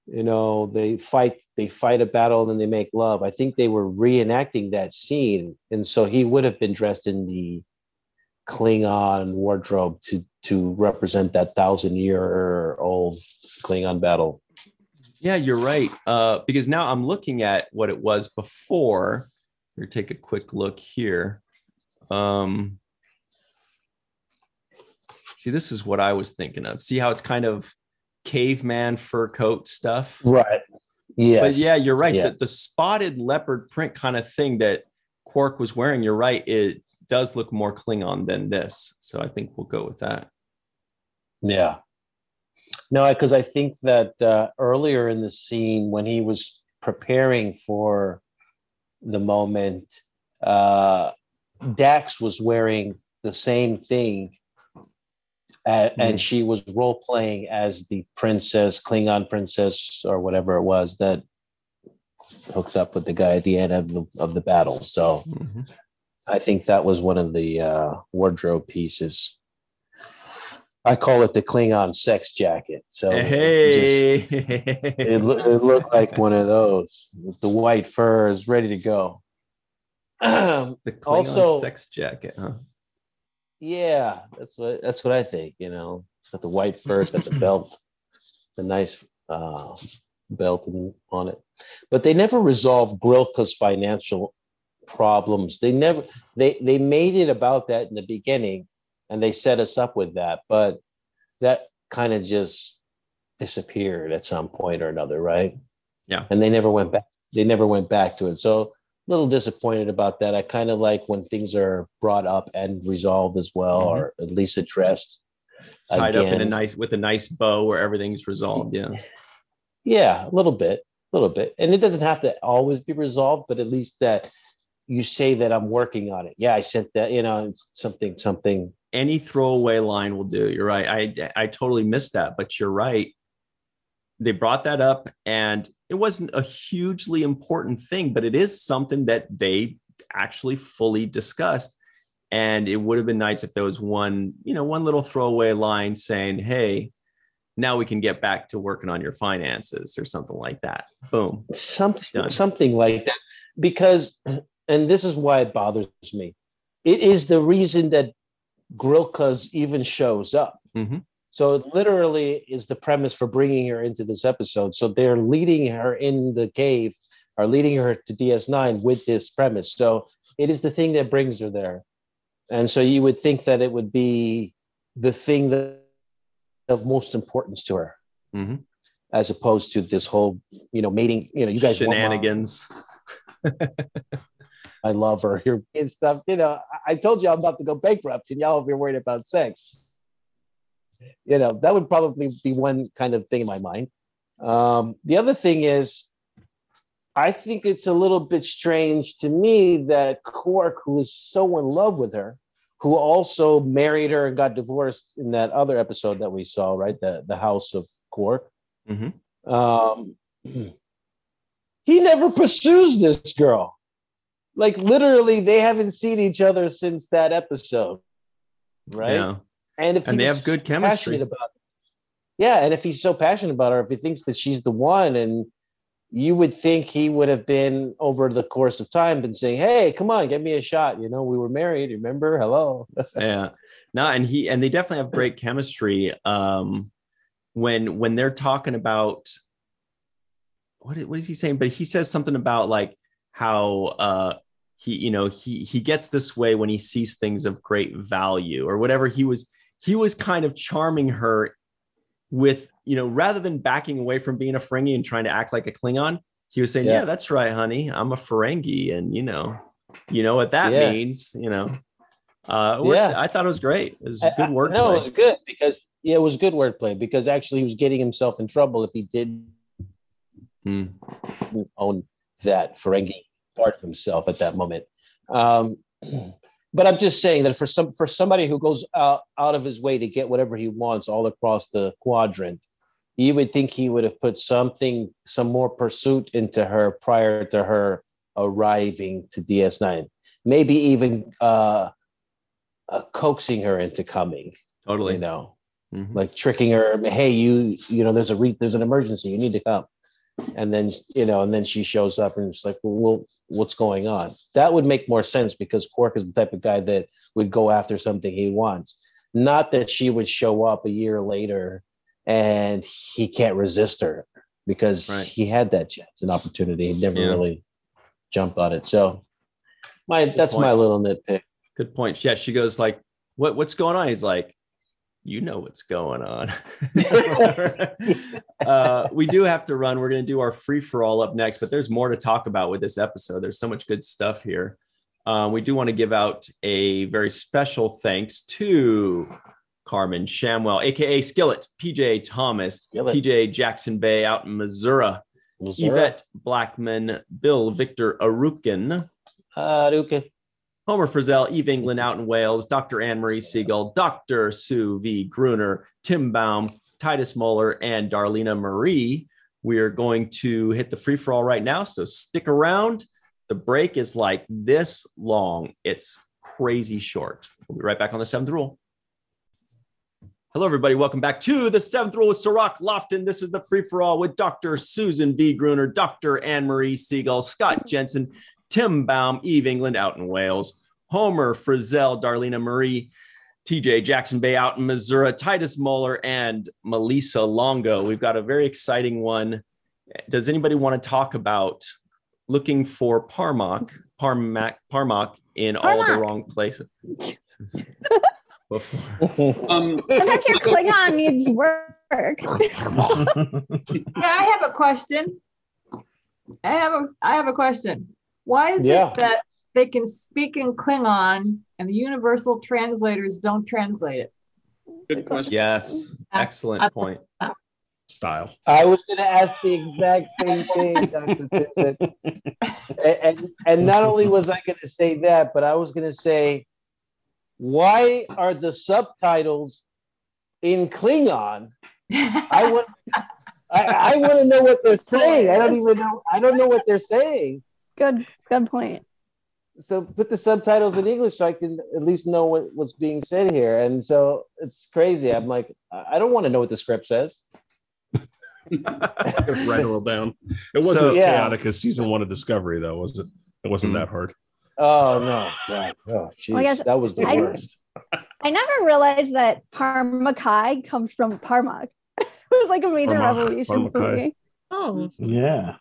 they fight a battle and then they make love. I think they were reenacting that scene, and so he would have been dressed in the Klingon wardrobe to represent that 1,000-year-old Klingon battle. Yeah, you're right. Because now I'm looking at what it was before. Here, take a quick look here. See, this is what I was thinking of. See how it's kind of caveman fur coat stuff? Right. Yes. But yeah, you're right. Yeah. The spotted leopard print kind of thing that Quark was wearing, you're right. does look more Klingon than this. So I think we'll go with that. Yeah. No, because I think that earlier in the scene when he was preparing for the moment, Dax was wearing the same thing, and she was role playing as the princess, Klingon princess, or whatever it was that hooked up with the guy at the end of the battle. So I think that was one of the wardrobe pieces. I call it the Klingon sex jacket. So it looked like one of those with the white furs ready to go. The Klingon sex jacket, huh? Yeah, that's what I think. You know, it's got the white fur, it's got the belt, the nice belt on it. But they never resolved Grilka's financial problems. They made it about that in the beginning, and they set us up with that, but that kind of just disappeared at some point or another, right? Yeah. And they never went back. They never went back to it. So a little disappointed about that. I kind of like when things are brought up and resolved as well, or at least addressed. Tied up in with a nice bow where everything's resolved. Yeah. Yeah, a little bit. And it doesn't have to always be resolved, but at least that you say that I'm working on it. Yeah, I sent that, something. Any throwaway line will do. You're right. I totally missed that, but you're right. They brought that up, and it wasn't a hugely important thing, but it is something that they actually fully discussed. And it would have been nice if there was one little throwaway line saying, hey, now we can get back to working on your finances or something like that. Boom. Something like that. Because, and this is why it bothers me, it is the reason that Grilka's even shows up. So it literally is the premise for bringing her into this episode. So they're leading her in the cave, or leading her to DS9 with this premise. So it is the thing that brings her there. And so you would think that it would be the thing that of most importance to her, as opposed to this whole, mating, you guys shenanigans. I love her here and stuff. I told you I'm about to go bankrupt, and y'all, if you're worried about sex, that would probably be one kind of thing in my mind. The other thing is, I think it's a little bit strange to me that Quark, who is so in love with her, who also married her and got divorced in that other episode that we saw, right? The House of Quark. He never pursues this girl. Like, literally, they haven't seen each other since that episode, right? Yeah. And they have good chemistry. And if he's so passionate about her, if he thinks that she's the one, and you would think he would have been, over the course of time, been saying, hey, come on, get me a shot. We were married, remember? Hello. Yeah. No, and they definitely have great chemistry. When they're talking about, what is he saying? But he says something about like how he gets this way when he sees things of great value or whatever. He was kind of charming her with, rather than backing away from being a Ferengi and trying to act like a Klingon, he was saying, yeah, that's right, honey, I'm a Ferengi. And you know what that means, I thought it was great. It was good wordplay. No, it was good because it was good wordplay, because actually he was getting himself in trouble if he did own that Ferengi part of himself at that moment. But I'm just saying that for somebody who goes out of his way to get whatever he wants all across the quadrant, you would think he would have put some more pursuit into her prior to her arriving to DS9. Maybe even coaxing her into coming. Totally. Like tricking her. Hey, there's an emergency. You need to come. And then she shows up and it's like, well, what's going on? That would make more sense, because Quark is the type of guy that would go after something he wants. Not that she would show up a year later and he can't resist her, because he had that chance and opportunity. He never really jumped on it. So that's my little nitpick. Good point. Yeah, she goes like, what's going on? He's like, you know what's going on. We do have to run. We're going to do our free-for-all up next, but there's more to talk about with this episode. There's so much good stuff here. We do want to give out a very special thanks to Carmen Shamwell, aka Skillet, PJ Tomas, TJ Jackson-Bey out in Missouri, Yvette Blackmon, Bill Victor Arucan, Homer Frizzell, Eve England out in Wales, Dr. Marie Segal, Dr. Sue V. Gruner, Tim Baum, Titus Mohler, and Darlena Marie. We are going to hit the free-for-all right now, so stick around. The break is like this long. It's crazy short. We'll be right back on the 7th Rule. Hello, everybody. Welcome back to the 7th Rule with Cirroc Lofton. This is the free-for-all with Dr. Susan V. Gruner, Dr. Anne-Marie Segal, Scott Jensen, Tim Baum, Eve England out in Wales, Homer Frizzell, Darlena Marie, TJ Jackson-Bey out in Missouri, Titus Mohler, and Melissa Longo. We've got a very exciting one. Does anybody want to talk about looking for Parmak in all the wrong places? Sometimes your Klingon needs work. Yeah, I have a question. I have a question. Why is it that they can speak in Klingon and the universal translators don't translate it? Good question. Yes, excellent point. Style. I was going to ask the exact same thing, Dr. Tippett. And not only was I going to say that, but I was going to say, why are the subtitles in Klingon? I want to know what they're saying. I don't know what they're saying. Good point. So put the subtitles in English so I can at least know what's being said here. And so it's crazy. I'm like, I don't want to know what the script says. Write it all down. It wasn't as chaotic as season 1 of Discovery, though, was it? It wasn't that hard. Oh no! God. Oh, geez. That was the worst. I never realized that Parmakai comes from Parmak. It was like a major revolution for me. Oh, yeah.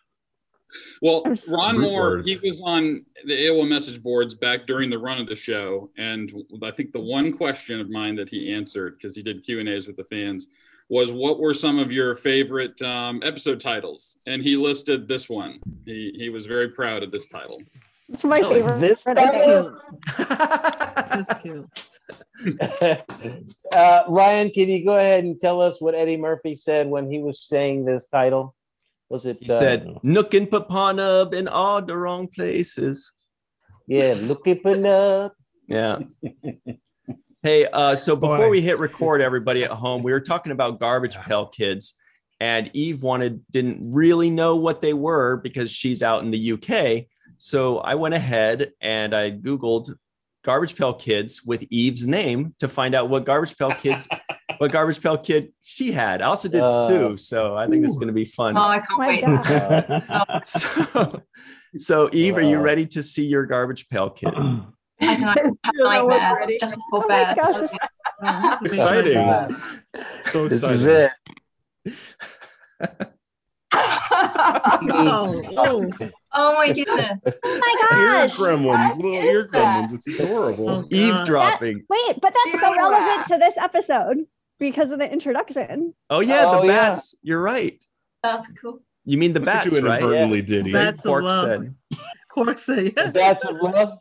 Well, Ron Moore, he was on the AOL message boards back during the run of the show, and I think the one question of mine that he answered, because he did Q&As with the fans, was what were some of your favorite episode titles? And he listed this one. He was very proud of this title. It's my favorite. This title. That's cute. Ryan, can you go ahead and tell us what Eddie Murphy said when he was saying this title? Was it? He said, "Nookin Papanub in all the wrong places." Yeah, looking Papanub. Yeah. Hey, so before we hit record, everybody at home, we were talking about Garbage Pail Kids, and Eve didn't really know what they were because she's out in the UK. So I went ahead and I Googled Garbage Pail Kids with Eve's name to find out what Garbage Pail Kid she had. I also did Sue, so I think this is going to be fun. Oh, I can't wait. So Eve, are you ready to see your Garbage Pail Kid? I don't nightmares. It's just before bed. It's exciting. So exciting. This is it. Oh my goodness. Oh my gosh. Ear gremlins, little ear gremlins. It's adorable. Oh, Eavesdropping. Wait, but that's so relevant to this episode because of the introduction. Oh yeah, the bats. You're right. That's cool. You mean the bats, you right? inadvertently did. Bats of Quark love. said. Quark said, yeah. That's a love.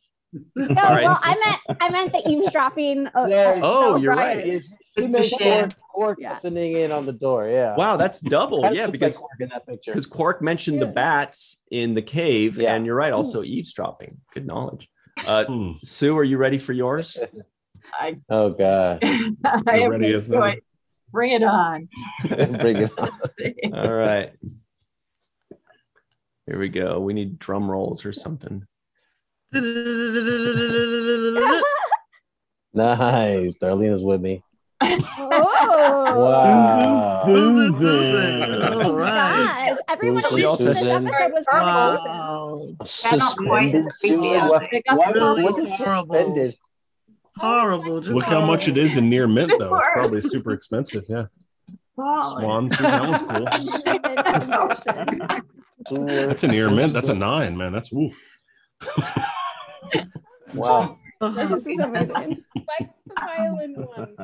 No, right. well, I meant the eavesdropping. Oh, you're right. She mentioned Quark listening in on the door. Yeah. Wow, that's double. Yeah, because Quark in that picture. Quark mentioned the bats in the cave, and you're right. Also, eavesdropping. Good knowledge. Sue, are you ready for yours? Oh God. I am ready. Bring it on. Bring it on. All right. Here we go. We need drum rolls or something. Nice. Darlena's with me. Oh. Wow. Susan. All right. Gosh, everyone She thinks this said- episode was Wow. They're not quite as creepy. Really horrible. Horrible. Just Look how much it is in near mint, though. It's probably super expensive. Yeah. Swan, that one's cool. That's a near mint. That's a 9, man. That's oof. Wow. This is amazing. Like the violin one.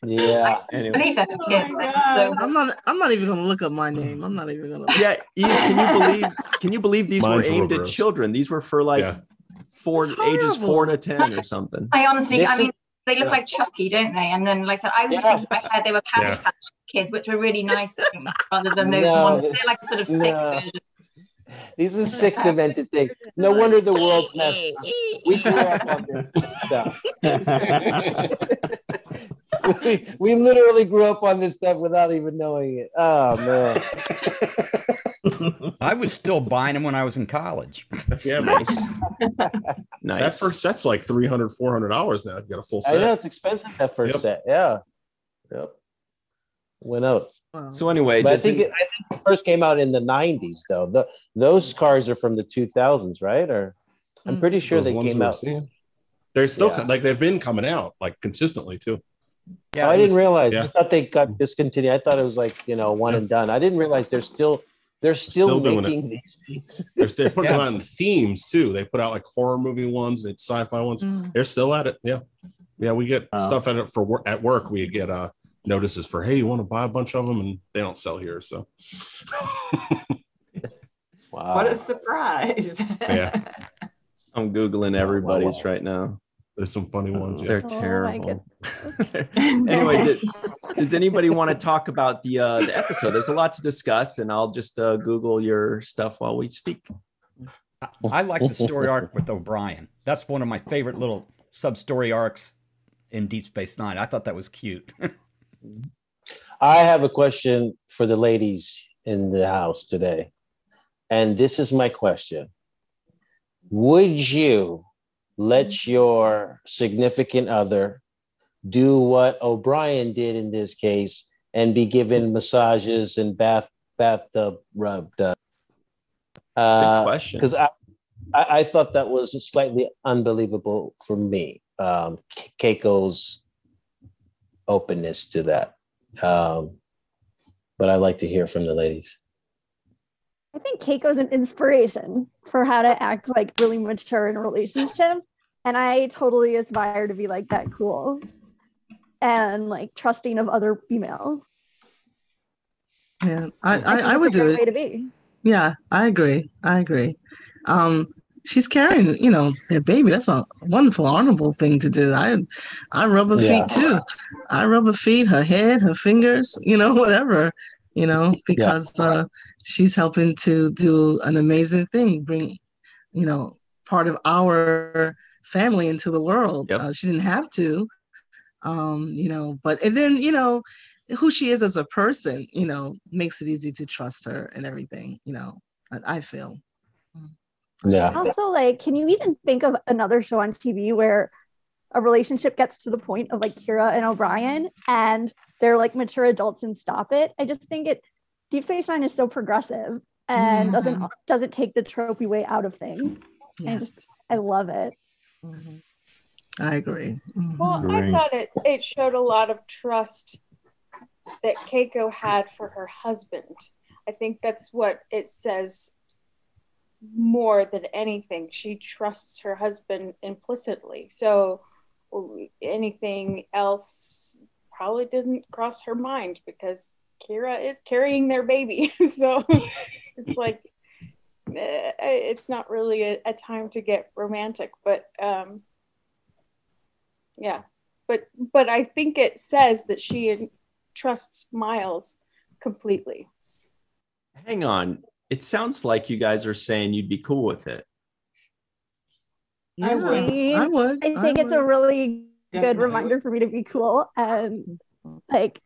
Yeah. Anyway. These are kids. They're just so. I'm not even gonna look up my name. I'm not even gonna. Yeah, Eve, can you believe these Mine's were aimed real at gross. children? These were for like ages 4 to 10 or something. I honestly, I mean, they look like Chucky, don't they? And then, like I said, I was just thinking in my head they were Cabbage Patch Kids, which were really nice things, rather than those ones. They're like a sort of sick version. These are sick, demented things. No wonder the world's messed up. We grew up on this stuff. we literally grew up on this stuff without even knowing it. Oh, man. I was still buying them when I was in college. Yeah, nice. That first set's like $300, $400 now. You got a full set. I know it's expensive, that first set. Yeah. Yep. Went out. So anyway, I think it first came out in the 90s, though. Those cars are from the 2000s, right? Or I'm pretty sure they came out. They're still like they've been coming out like consistently too. Yeah, I didn't realize. I thought they got discontinued. I thought it was like one and done. I didn't realize they're still making these things. They're putting them out in themes too. They put out like horror movie ones, and sci-fi ones. They're still at it. Yeah. We get stuff at it at work. We get notices for, hey, you want to buy a bunch of them, and they don't sell here. So, wow, what a surprise! Yeah, I'm googling everybody's right now. There's some funny ones. They're terrible. Anyway, does anybody want to talk about the episode? There's a lot to discuss, and I'll just Google your stuff while we speak. I like the story arc with O'Brien. That's one of my favorite little sub-story arcs in Deep Space Nine. I thought that was cute. I have a question for the ladies in the house today. And this is my question. Would you let your significant other do what O'Brien did in this case and be given massages and bathtub rubbed? Good question. Because I thought that was slightly unbelievable for me. Keiko's openness to that. But I'd like to hear from the ladies. I think Keiko's an inspiration for how to act like really mature in a relationship. And I totally aspire to be like that cool and like trusting of other females. Yeah, I would do it. Way to be. Yeah, I agree. She's carrying, their baby. That's a wonderful, honorable thing to do. I rub her feet too. I rub her feet, her head, her fingers, whatever, because she's helping to do an amazing thing, bring, part of our family into the world. Yep. She didn't have to, but, and then, who she is as a person, makes it easy to trust her and everything, I feel. Yeah. Also, like, can you even think of another show on TV where a relationship gets to the point of like Kira and O'Brien and they're like mature adults and stop it? I just think Deep Space Nine is so progressive and doesn't take the tropey way out of things. Yes. I love it. Mm-hmm. I agree. Mm-hmm. Well, I thought it showed a lot of trust that Keiko had for her husband. I think that's what it says. More than anything, she trusts her husband implicitly. So anything else probably didn't cross her mind because Kira is carrying their baby. So it's like, it's not really a time to get romantic, but yeah. But I think it says that she trusts Miles completely. Hang on. It sounds like you guys are saying you'd be cool with it. Yeah, I would. I think it's a really good reminder for me to be cool. And like,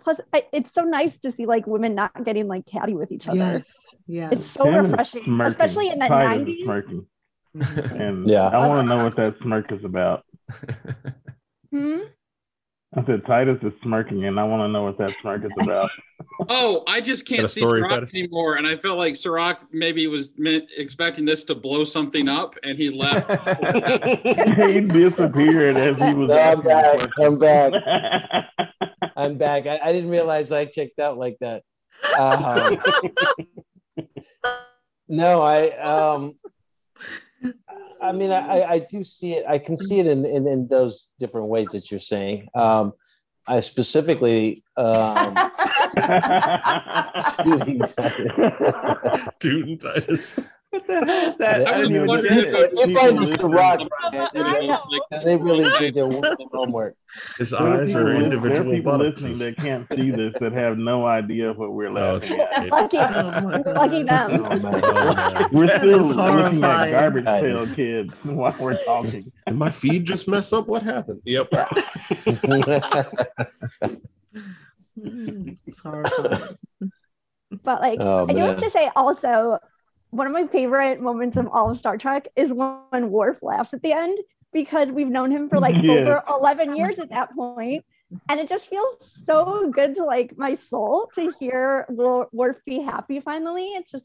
plus it's so nice to see like women not getting like catty with each other. Yes. It's so refreshing, especially in the 90s. Smirking. And I want to know what that smirk is about. I said Titus is smirking, and I want to know what that smirk is about. Oh, I just can't see Cirroc anymore, and I felt like Cirroc maybe was expecting this to blow something up, and he left. He disappeared as he was. I'm back. I'm back. I didn't realize I checked out like that. No, I mean, I do see it. I can see it in those different ways that you're saying. I specifically Student Titus. What the the hell is that? I didn't even get it. They really did their homework. His eyes are individual people buttocks. listening that can't see this that have no idea what we're laughing at. Lucky them. We're still looking at Garbage Pail Kids while we're talking. Did my feed just mess up? What happened? Yep. It's horrifying. But like, I do have to say also, one of my favorite moments of all of Star Trek is when Worf laughs at the end, because we've known him for like over 11 years at that point, and it just feels so good to like my soul to hear Worf be happy finally. It's just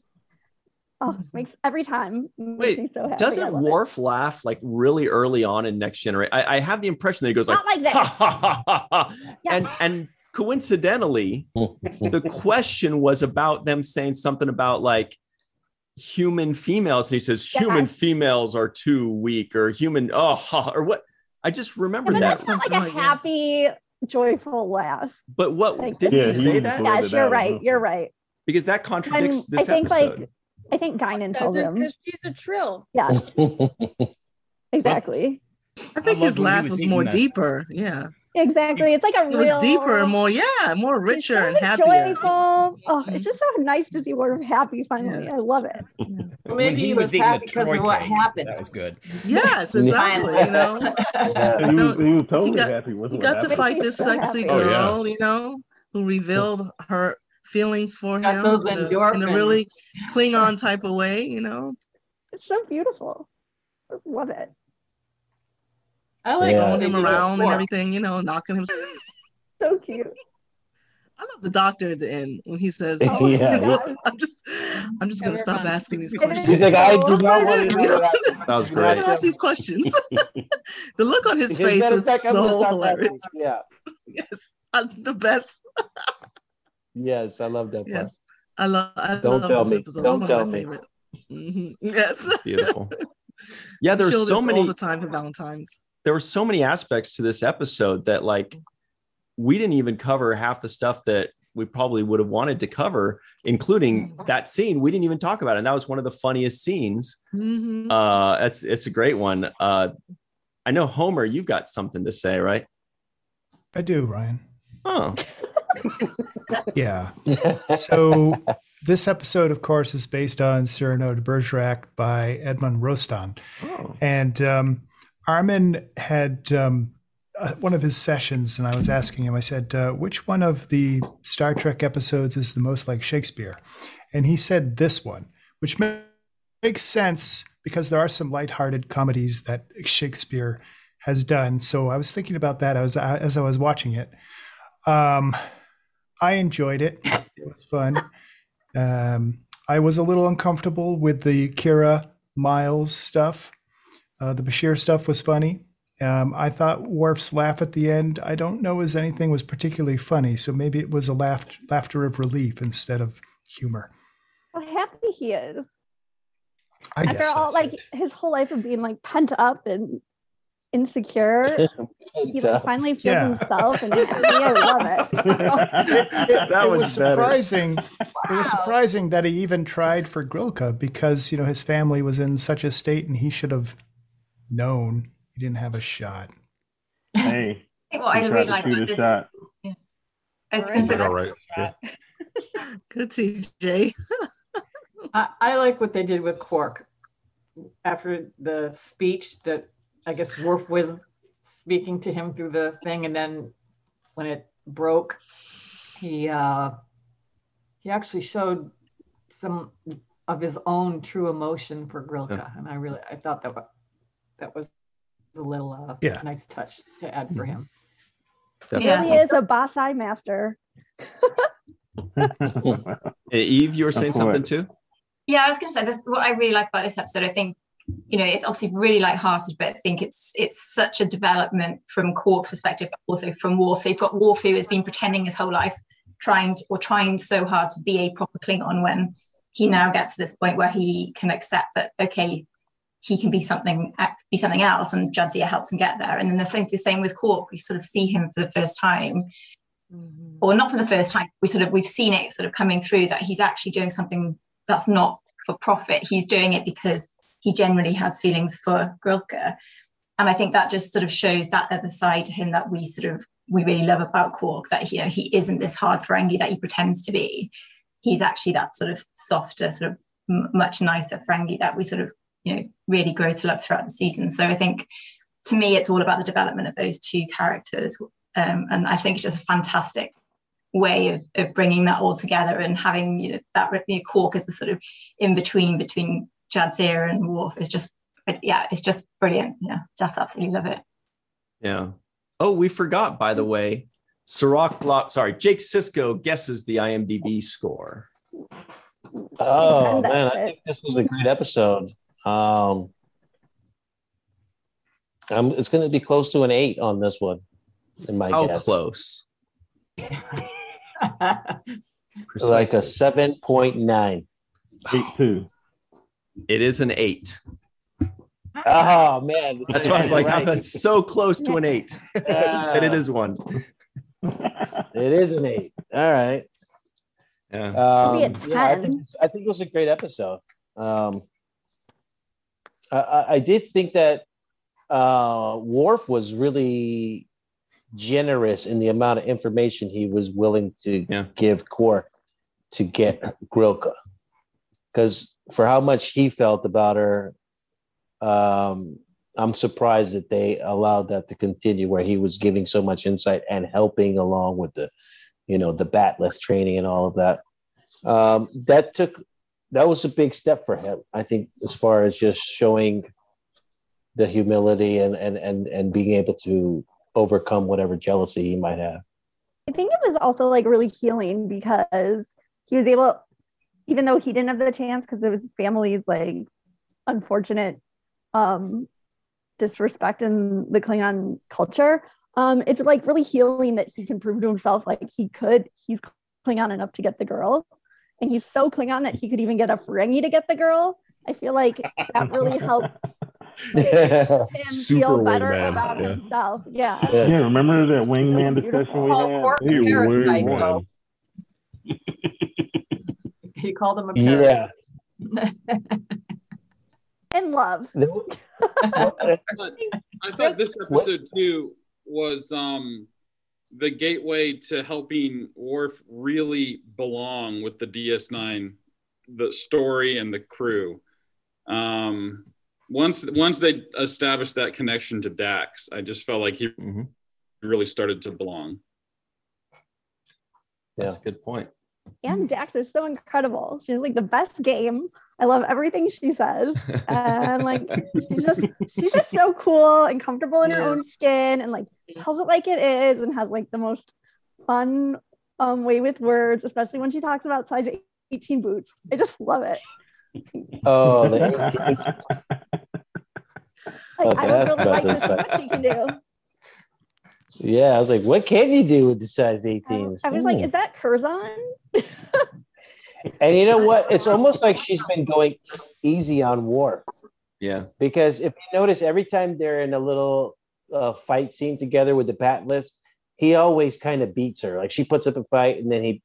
makes every time makes me so happy. Doesn't Worf laugh like really early on in Next Generation? I have the impression that he goes like, not like that. Ha, ha, ha, ha. Yeah. And coincidentally, the question was about them saying something about like human females, and he says human females are too weak, or human or what. I just remember that. That's not like a happy, joyful laugh. But what did he say that? Yes, you're right. You're right. Because that contradicts this episode. I think Guinan told him. Because she's a trill. Yeah. Exactly. I think his laugh was more deeper. Yeah. Exactly. It's like it was deeper and more, more richer and happier. Joyful. It's just so nice to see Worf happy finally. I love it. Well, maybe he was happy because of what happened. That was good. Yes, exactly. He was totally happy with it. He got to fight this sexy girl, who revealed her feelings for him in a really Klingon type of way, It's so beautiful. I love it. I like throwing him around and everything, knocking him. So cute. I love the doctor at the end when he says, I'm just gonna stop asking these questions. He's like, I do not want to do that. That was great. Ask these questions. The look on his face was so hilarious. Yeah. Yes, the best. Yes, I love that part. Yes, I love this episode. Don't tell me. Yes. Beautiful. Yeah, there were so many all the time for Valentine's. There were so many aspects to this episode that like we didn't even cover half the stuff that we probably would have wanted to cover, including that scene. We didn't even talk about it. And that was one of the funniest scenes. It's a great one. I know, Homer, you've got something to say, right? I do, Ryan. Oh. Yeah. So this episode, of course, is based on Cyrano de Bergerac by Edmond Rostand. Oh. And Armin had one of his sessions, and I was asking him, I said, which one of the Star Trek episodes is the most like Shakespeare? And he said this one, which makes sense because there are some lighthearted comedies that Shakespeare has done. So I was thinking about that as I was watching it. I enjoyed it. It was fun. I was a little uncomfortable with the Kira Miles stuff. The Bashir stuff was funny. I thought Worf's laugh at the end, I don't know as anything was particularly funny. So maybe it was a laughter of relief instead of humor. How happy he is. I guess after all, like his whole life of being like pent up and insecure, he like, finally feels himself, and I love it. It was surprising. It was surprising that he even tried for Grilka because his family was in such a state, and he should have known he didn't have a shot. Hey, I really like this. Shot. Yeah. I was going to say all right. Yeah. Good TJ. I like what they did with Quark after the speech that I guess Worf was speaking to him through the thing, and then when it broke, he actually showed some of his own true emotion for Grilka, and I thought that was a little nice touch to add for him. He really is a boss-eye master. Eve, you were saying something too? Yeah, I was going to say what I really like about this episode. I think it's obviously really lighthearted, but I think it's such a development from Quark's perspective, but also from Worf. So you've got Worf, who has been pretending his whole life, trying so hard to be a proper Klingon, when he now gets to this point where he can accept that he can be something else, and Jadzia helps him get there. And then I think the same with Quark. We sort of see him for the first time, or not for the first time. We've seen it sort of coming through that he's actually doing something that's not for profit. He's doing it because he genuinely has feelings for Grilka. And I think that just sort of shows that other side to him that we really love about Quark, that, you know, he isn't this hard Ferengi that he pretends to be. He's actually that sort of softer, sort of much nicer Ferengi that we sort of, you know, really grow to love throughout the season. So I think, to me, it's all about the development of those two characters. And I think it's just a fantastic way of bringing that all together and having, you know, that, you know, Quark as the sort of between Jadzia and Worf is just, yeah, it's just brilliant. Yeah, just absolutely love it. Yeah. Oh, we forgot, by the way, Jake Sisko guesses the IMDb score. Oh man, I think this was a great episode. It's going to be close to an 8 on this one, in my guess. How close? Like a 7.9. 8.2. It is an 8. Oh man, that's why I was like, right. That's so close to an 8. And it is one. It is an 8. All right. Yeah. I think it was a great episode. I did think that Worf was really generous in the amount of information he was willing to give Quark to get Grilka, because for how much he felt about her, I'm surprised that they allowed that to continue, where he was giving so much insight and helping along with the, you know, the batleth training and all of that. That was a big step for him, I think, as far as just showing the humility and being able to overcome whatever jealousy he might have. I think it was also like really healing, because he was able, even though he didn't have the chance because of his family's like unfortunate disrespect in the Klingon culture, it's like really healing that he can prove to himself like he's Klingon enough to get the girl, and he's so Klingon that he could even get a Ferengi to get the girl. I feel like that really helped him feel better about himself. Yeah. Remember that wingman discussion we had? He called him a parasite. And love. I thought this episode too was the gateway to helping Worf really belong with the DS9, the story and the crew. Once they established that connection to Dax, I just felt like he really started to belong. That's a good point. And Dax is so incredible. She's like the best game. I love everything she says. And like she's just so cool and comfortable in her own skin, and like tells it like it is, and has like the most fun way with words, especially when she talks about size 18 boots. I just love it. Oh, I would really like to see what she can do. Yeah, I was like, what can you do with the size 18? I was like, is that Curzon? And you know what? It's almost like she's been going easy on Worf. Yeah. Because if you notice, every time they're in a little fight scene together with the Batless, he always kind of beats her. Like she puts up a fight, and then he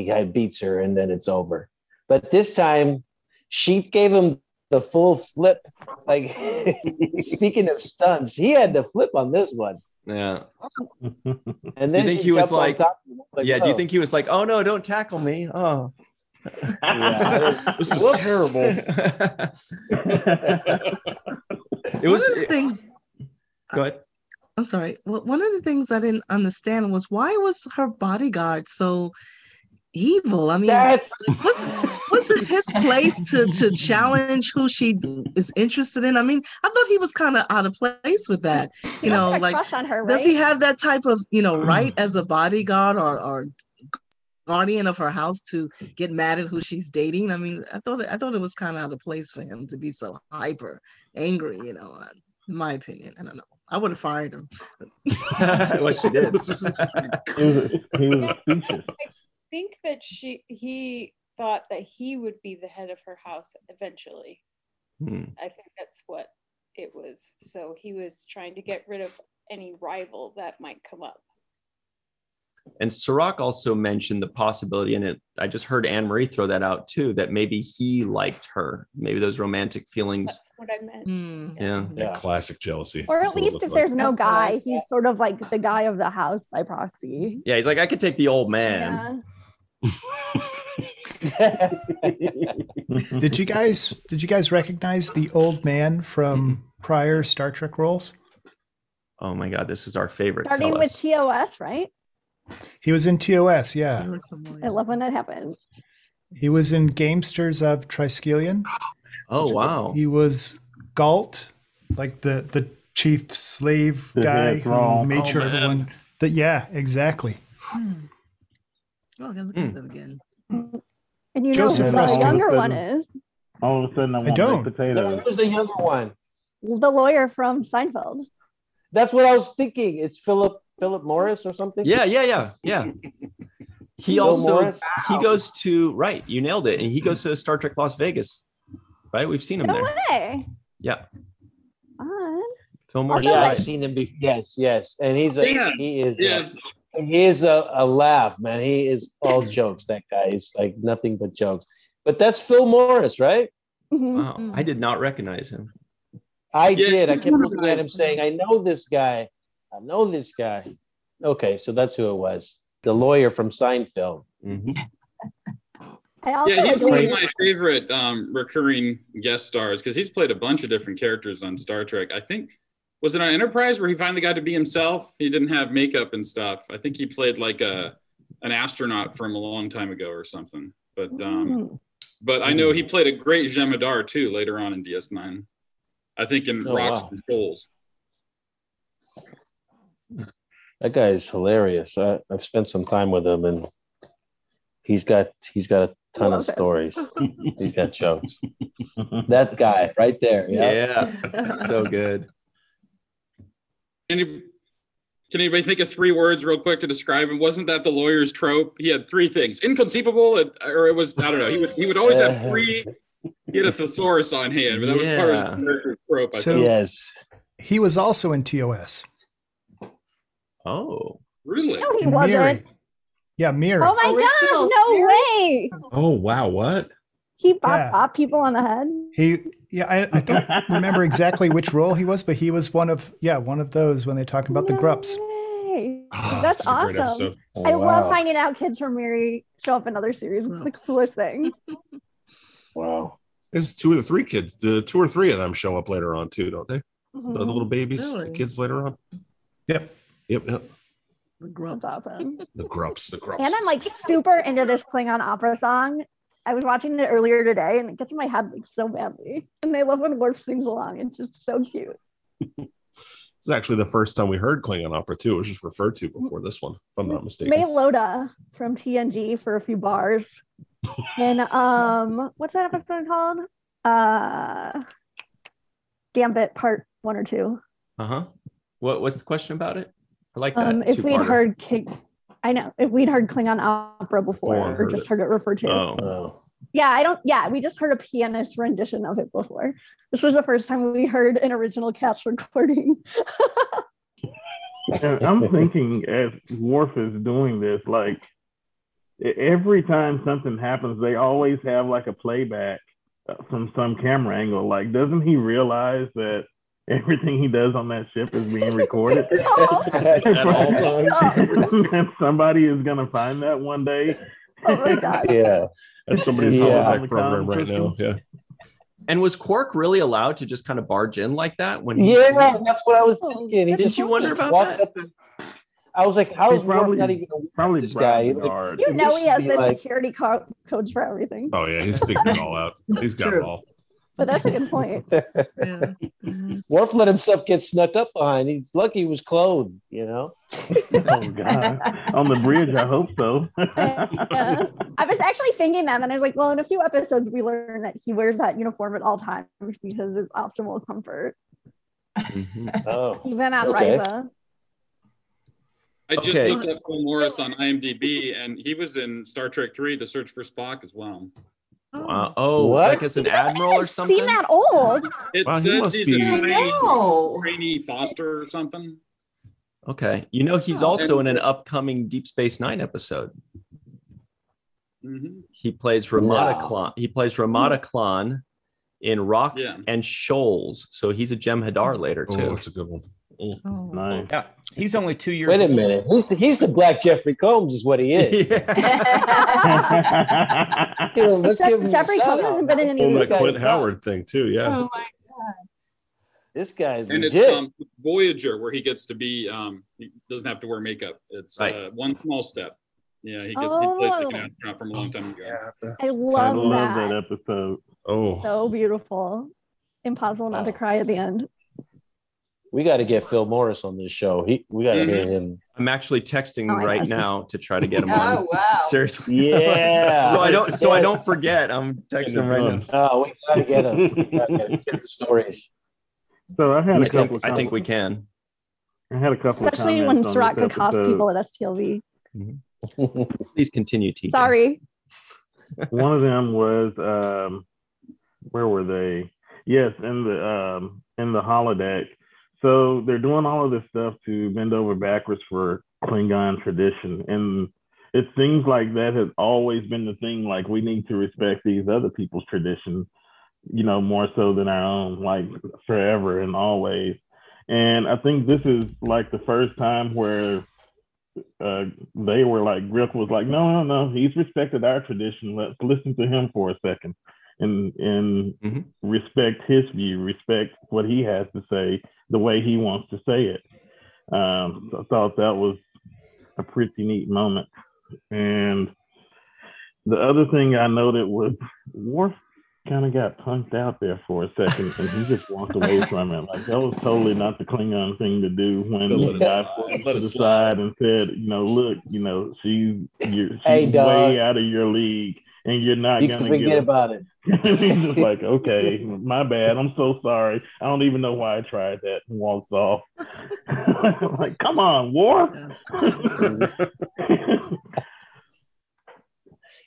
kind of beats her, and then it's over. But this time, she gave him the full flip. Like, speaking of stunts, he had the flip on this one. Yeah. And then do you think he was like, do you think he was like, oh no, don't tackle me? Oh. This is terrible. It was one of the things. Go ahead. I'm sorry. Well, one of the things I didn't understand was, why was her bodyguard so evil? I mean, was this his place to challenge who she is interested in? I mean, I thought he was kind of out of place with that. You know, like, crush on her, right? Does he have that type of, right as a bodyguard or guardian of her house to get mad at who she's dating? I mean, I thought it was kind of out of place for him to be so hyper angry. In my opinion, I don't know. I would have fired him. What she did. He was speechless. I think that he thought that he would be the head of her house eventually. I think that's what it was. So he was trying to get rid of any rival that might come up. And Cirroc also mentioned the possibility, and I just heard Anne Marie throw that out too, that maybe he liked her. Maybe those romantic feelings. That's what I meant. Yeah. Classic jealousy. Or at least if there's no guy, he's sort of like the guy of the house by proxy. Yeah, he's like, I could take the old man. Did you guys recognize the old man from prior Star Trek roles? Oh my God, this is our favorite. Starting with TOS, right? He was in TOS, yeah. I love when that happens. He was in Gamesters of Triskelion. Oh wow. He was Galt, like the chief slave guy who made sure everyone. Yeah, exactly. Oh, I gotta look at that again. And you know who the younger one is? All of a sudden, I want baked potatoes. Who's the younger one? The lawyer from Seinfeld. That's what I was thinking. It's Philip Morris or something. Yeah. He also he goes to you nailed it, and he goes to Star Trek Las Vegas. Right, we've seen him there. Way. Yeah. Phil Morris. Yeah, I've seen him before. Yes, and he is a laugh, man. He is all jokes. That guy is like nothing but jokes. But that's Phil Morris, right? Wow, I did not recognize him. I did. I kept looking at him saying, I know this guy. Okay, so that's who it was. The lawyer from Seinfeld. He's one of my favorite recurring guest stars because he's played a bunch of different characters on Star Trek. I think, was it on Enterprise where he finally got to be himself? He didn't have makeup and stuff. I think he played like an astronaut from a long time ago or something. But I know he played a great Jemadar too later on in DS9. I think in Rocks and Shoals. That guy is hilarious. I've spent some time with him, and he's got a ton of stories. He's got jokes. That guy right there. Yeah, so good. Can anybody think of 3 words real quick to describe him? Wasn't that the lawyer's trope? He had 3 things: inconceivable, or it was, I don't know. He would always have 3. He had a thesaurus on hand, but that was part of his character trope. He was also in TOS. Oh, really? No, he wasn't. Miri. Yeah, Miri. Oh my gosh, no way. Oh wow, what? He bopped people on the head. I don't remember exactly which role he was, but he was one of those when they talk about the Grups. That's awesome. I love finding out kids from Miri show up in other series. It's the coolest thing. Wow. There's 2 or 3 kids. The 2 or 3 of them show up later on too, don't they? The little babies, the kids later on. Yep. The Grups. Awesome. The Grups. And I'm like super into this Klingon opera song. I was watching it earlier today, and it gets in my head like so badly. And I love when Worf sings along. It's just so cute. It's actually the first time we heard Klingon opera too. It was just referred to before this one, if I'm not mistaken. May Loda from TNG for a few bars. And what's that episode called? Gambit Part 1 or 2. What's the question about it? I like that. If we'd heard Klingon opera before, or just heard it referred to. We just heard a pianist rendition of it before. This was the first time we heard an original cast recording. And I'm thinking as Worf is doing this, like every time something happens, they always have like a playback from some camera angle. Like, doesn't he realize that everything he does on that ship is being recorded? At all times. And somebody is going to find that one day. Oh my God. Yeah. That's somebody's holodeck program right now. Yeah. And was Quark really allowed to just kind of barge in like that? That's what I was thinking. Did you wonder about that? I was like, how is Worf not even probably this guy? Like, you know he has the security codes for everything. Oh yeah, he's figured it all out. He's got it all. But that's a good point. Worf let himself get snuck up behind. He's lucky he was clothed, you know? Oh God. On the bridge, I hope so. I was actually thinking that, and I was like, well, in a few episodes, we learned that he wears that uniform at all times because it's optimal comfort. Even on Riva. I just looked up Phil Morris on IMDb, and he was in Star Trek 3, The Search for Spock as well. Wow. Oh, like as an admiral or something? Seen that old? It says he's a trainee Foster or something. Okay. You know, he's also in an upcoming Deep Space Nine episode. Mm-hmm. He plays Ramada Klan. He plays Ramada Klan in Rocks and Shoals. So he's a Jem'Hadar later too. Oh, that's a good one. Oh. Nice. Yeah, he's only 2 years. Wait a old. minute. He's the Black Jeffrey Combs, is what he is. Let's give him Jeffrey a shout Combs out. hasn't been in any Oh, of that these. Clint Howard thing too. Yeah. Oh my god. This guy's And legit. it's Voyager where he gets to be he doesn't have to wear makeup. It's one small step. Yeah, he plays like an astronaut from a long time ago. I I love love that. that episode. Oh, So beautiful. Impossible not to cry at the end. We got to get Phil Morris on this show. We got to hear him. I'm actually texting Oh, I right got you. now to try to get him on. Oh wow. Seriously. Yeah. so I don't forget. I'm texting him right now. Oh, we got to get him. We gotta get the stories. So I had a couple. I think we can. I had a couple. Especially of when comments Cirroc on could this cost episode. people at STLV. Please continue, TJ. Sorry. One of them was where were they? Yes, in the holodeck. So they're doing all of this stuff to bend over backwards for Klingon tradition, and it seems like that has always been the thing. Like, we need to respect these other people's traditions, you know, more so than our own, like forever and always. And I think this is like the first time where they were like, Griff was like, no, he's respected our tradition. Let's listen to him for a second and respect his view, respect what he has to say, the way he wants to say it. So I thought that was a pretty neat moment. And the other thing I noted was Worf kind of got punked out there for a second, and he just walked away from it. Like, that was totally not the Klingon thing to do when the guy pulled to the side and said, you know, look, you know, she's way out of your league, and you're not going to forget about it. He's just like, okay, my bad. I'm so sorry. I don't even know why I tried that, and walks off. Like, come on, Worf.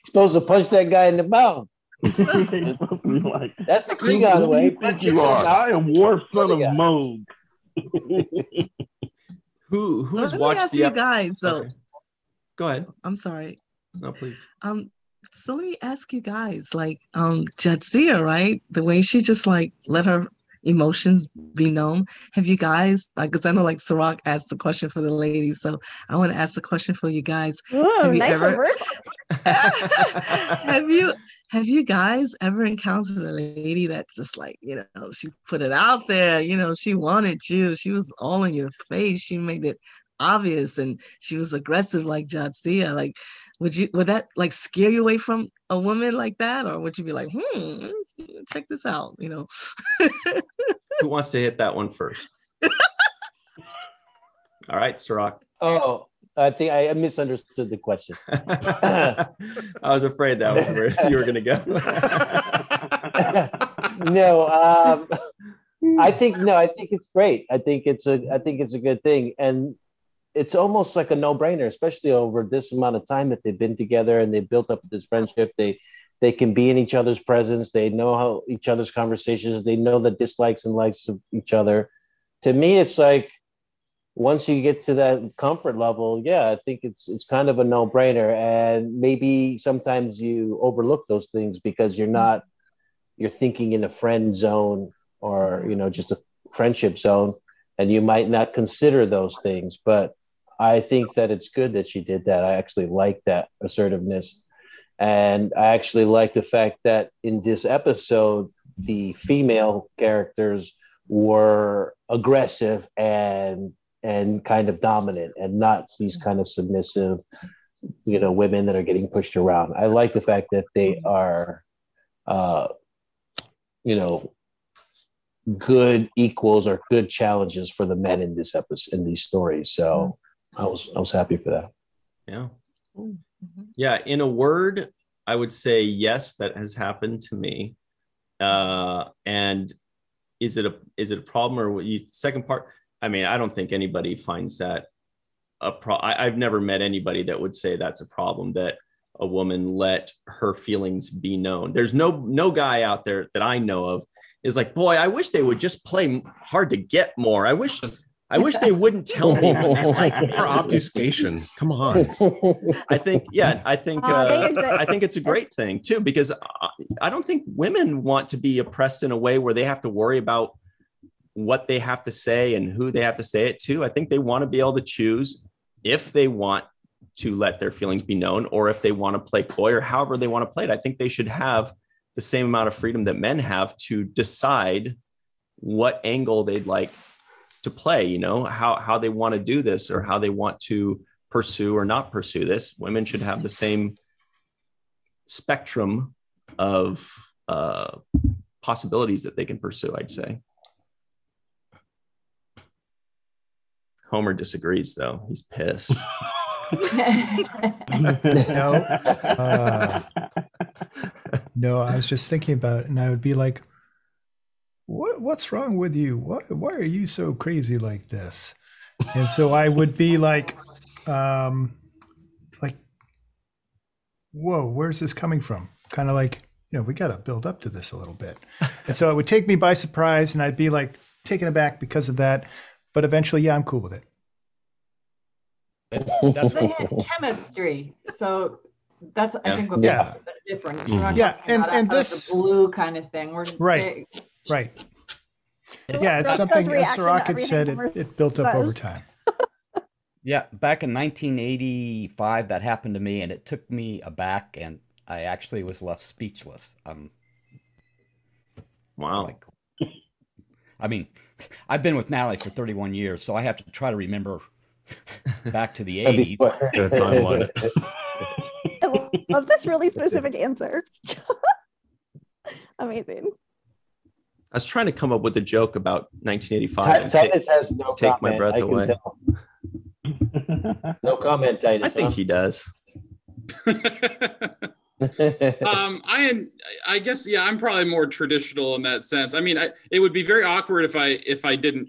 Supposed to punch that guy in the mouth. Like, that's the Klingon way. Who think you are? I am Worf, son of Moog. Who's Let watched me ask the you guys though. Okay. Go ahead. I'm sorry. No, please. So let me ask you guys, like, Jadzia, right? The way she just like let her emotions be known. Have you guys, like, because I know like Cirroc asked the question for the ladies, so I want to ask the question for you guys. Ooh, have you nice ever reversal. have you guys ever encountered a lady that just like, you know, she put it out there, you know, she wanted you, she was all in your face, she made it obvious, and she was aggressive like Jadzia? Like, would that like scare you away from a woman like that, or would you be like, check this out, you know? Who wants to hit that one first? All right, Cirroc. Oh, I think I misunderstood the question. I was afraid that was where you were going to go. No, I think it's great. I think it's a good thing, and it's almost like a no-brainer, especially over this amount of time that they've been together and they've built up this friendship. They can be in each other's presence. They know how each other's conversations. They know the dislikes and likes of each other. To me, it's like, once you get to that comfort level, yeah, I think it's kind of a no-brainer. And maybe sometimes you overlook those things because you're thinking in a friend zone, or, you know, just a friendship zone, and you might not consider those things. But I think that it's good that she did that. I actually like that assertiveness. And I actually like the fact that in this episode, the female characters were aggressive and kind of dominant, and not these kind of submissive, you know, women that are getting pushed around. I like the fact that they are, you know, good equals or good challenges for the men in this episode, in these stories. So I was happy for that. Yeah. Yeah. In a word, I would say yes, that has happened to me. And is it a problem, or what you second part? I mean, I don't think anybody finds that I've never met anybody that would say that's a problem, that a woman let her feelings be known. There's no guy out there that I know of is like, boy, I wish they would just play hard to get more. I wish I wish they wouldn't tell me. For obfuscation. Come on. I think it's a great thing too, because I don't think women want to be oppressed in a way where they have to worry about what they have to say and who they have to say it to. I think they want to be able to choose if they want to let their feelings be known, or if they want to play coy, or however they want to play it. I think they should have the same amount of freedom that men have to decide what angle they'd like to play, you know, how they want to do this, or how they want to pursue or not pursue this. Women should have the same spectrum of possibilities that they can pursue, I'd say. Homer disagrees, though. He's pissed. No, I was just thinking about it, and I would be like, what's wrong with you? Why are you so crazy like this? And so I would be like, whoa, where's this coming from? Kind of like, you know, we got to build up to this a little bit. And so it would take me by surprise, and I'd be like taken aback because of that. But eventually, yeah, I'm cool with it. That's they had chemistry, so that's I think what makes it different. And this blue kind of thing. Right. Yeah, it's something, as Cirroc had said, it built up over time. Yeah, back in 1985, that happened to me, and it took me aback, and I actually was left speechless. Wow. I mean, I've been with Natalie for 31 years, so I have to try to remember back to the 80s. Timeline. I love this really specific answer. Amazing. I was trying to come up with a joke about 1985. Titus has no take comment. my breath away. No comment, Titus. I think he does. I guess I'm probably more traditional in that sense. I mean, it would be very awkward if I didn't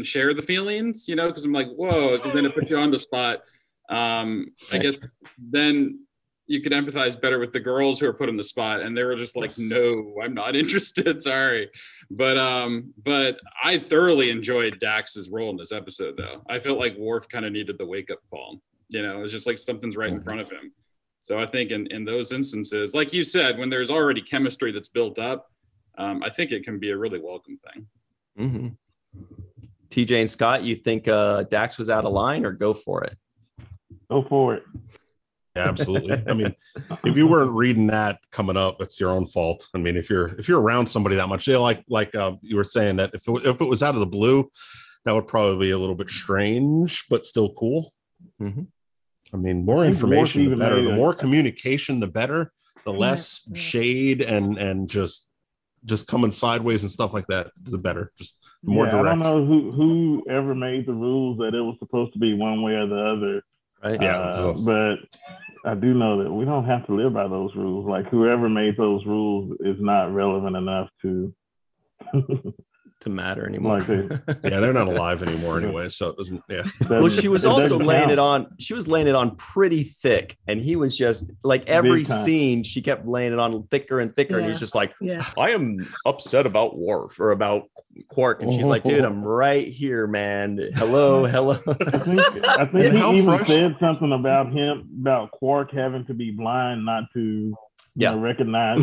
share the feelings, you know, because I'm like, whoa, because then it puts you on the spot. I guess then you could empathize better with the girls who are put on the spot, and they were just like, no, I'm not interested, sorry. But I thoroughly enjoyed Dax's role in this episode, though. I felt like Worf kind of needed the wake up call. You know, it's just like something's right in front of him. So I think in those instances, like you said, when there's already chemistry that's built up, I think it can be a really welcome thing. Mm-hmm. TJ and Scott, you think Dax was out of line, or go for it? Go for it. Yeah, absolutely. I mean, if you weren't reading that coming up, it's your own fault. I mean, if you're around somebody that much, like you were saying, that if it was out of the blue, that would probably be a little bit strange, but still cool. Mm-hmm. I mean, more information, the better. The more communication, the better. The less shade and just coming sideways and stuff like that, the better. Just more direct. I don't know who ever made the rules that it was supposed to be one way or the other. Right. But I do know that we don't have to live by those rules. Like, whoever made those rules is not relevant enough to matter anymore. They're not alive anymore anyway, so it doesn't. Yeah. Well, she was also laying it on. She was laying it on pretty thick, and he was just like, every scene she kept laying it on thicker and thicker, and he's just like, I am upset about Worf or about Quark, and she's like, dude, I'm right here, man. Hello. I think he even said something about Quark having to be blind not to recognize.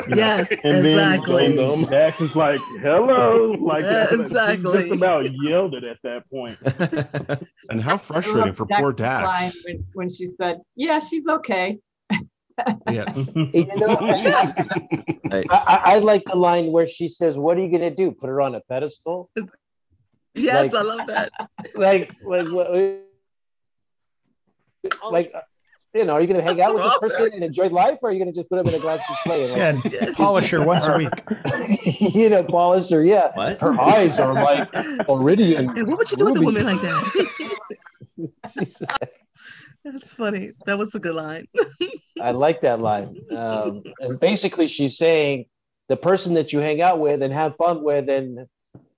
Yes, and exactly. Then Dax is like, hello, like exactly. He just about yelled it at that point. And how frustrating for poor Dax when she said, "Yeah, she's okay." Yeah, you know, I like the line where she says, "What are you gonna do? Put her on a pedestal?" Yes, I love that. Like. You know, are you going to hang out with this person and enjoy life, or are you going to just put them in a glass display and polish her once a week? You know, polish her. Yeah, what? Her eyes are like iridium. And what would you do with a woman like that? That's funny. That was a good line. I like that line. And basically, she's saying the person that you hang out with and have fun with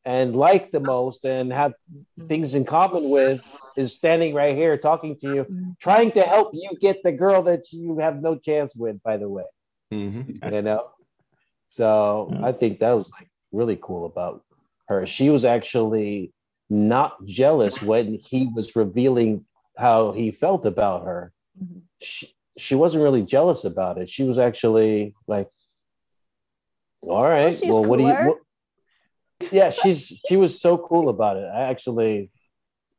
and like the most and have things in common with is standing right here talking to you, trying to help you get the girl that you have no chance with, by the way. Mm-hmm. You know? So I think that was like really cool about her. She was actually not jealous when he was revealing how he felt about her. She wasn't really jealous about it. She was actually like, all right, well, what cooler. do you? Yeah, she was so cool about it.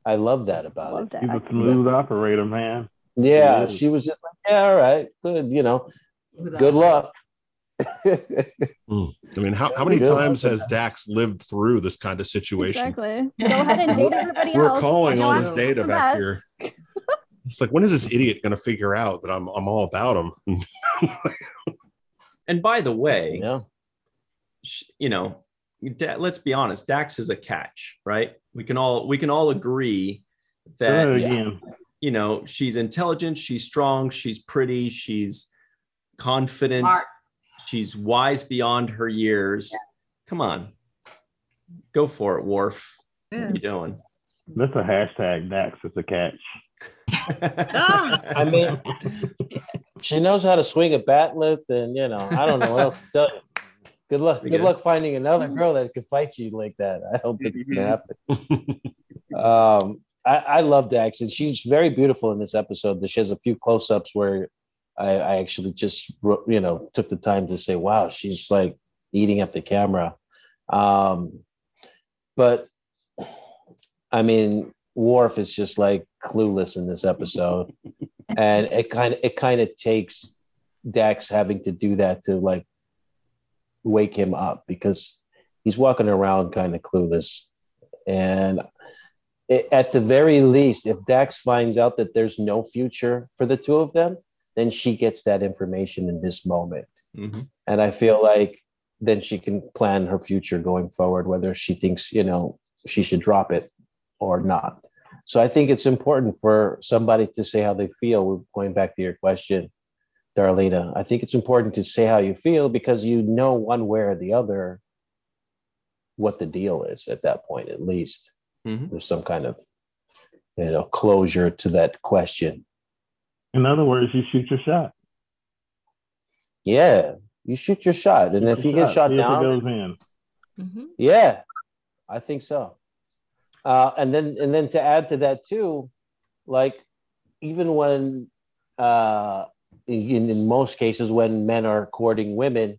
I love that about it. He's a smooth operator, man. Yeah, she was just like, yeah, all right, good, good luck. I mean, how many times has Dax lived through this kind of situation? Exactly. Go ahead and date everybody else. We're calling on his I'm data the back best. here. It's like, when is this idiot going to figure out that I'm all about him? And by the way, let's be honest, Dax is a catch, right? We can all agree that she's intelligent, she's strong, she's pretty, she's confident, Smart. She's wise beyond her years. Come on, go for it, Worf. What are you doing? That's a hashtag. Dax is a catch. I mean, she knows how to swing a bat lift, and I don't know what else to tell you. Good luck. Good luck finding another girl that could fight you like that. I hope it's gonna happen. I love Dax, and she's very beautiful in this episode. She has a few close-ups where I actually just took the time to say, "Wow, she's like eating up the camera." But I mean, Worf is just like clueless in this episode, and it kind of takes Dax having to do that to like wake him up, because he's walking around kind of clueless. And at the very least, if Dax finds out that there's no future for the two of them, then she gets that information in this moment. Mm-hmm. And I feel like then she can plan her future going forward, whether she thinks she should drop it or not. So I think it's important for somebody to say how they feel. Going back to your question, Darlena, I think it's important to say how you feel, because one way or the other what the deal is at that point. At least there's some kind of closure to that question. In other words, you shoot your shot. Yeah, you shoot your shot, and if you get shot down, it goes in. Yeah, I think so. And then to add to that too, like even when in most cases when men are courting women,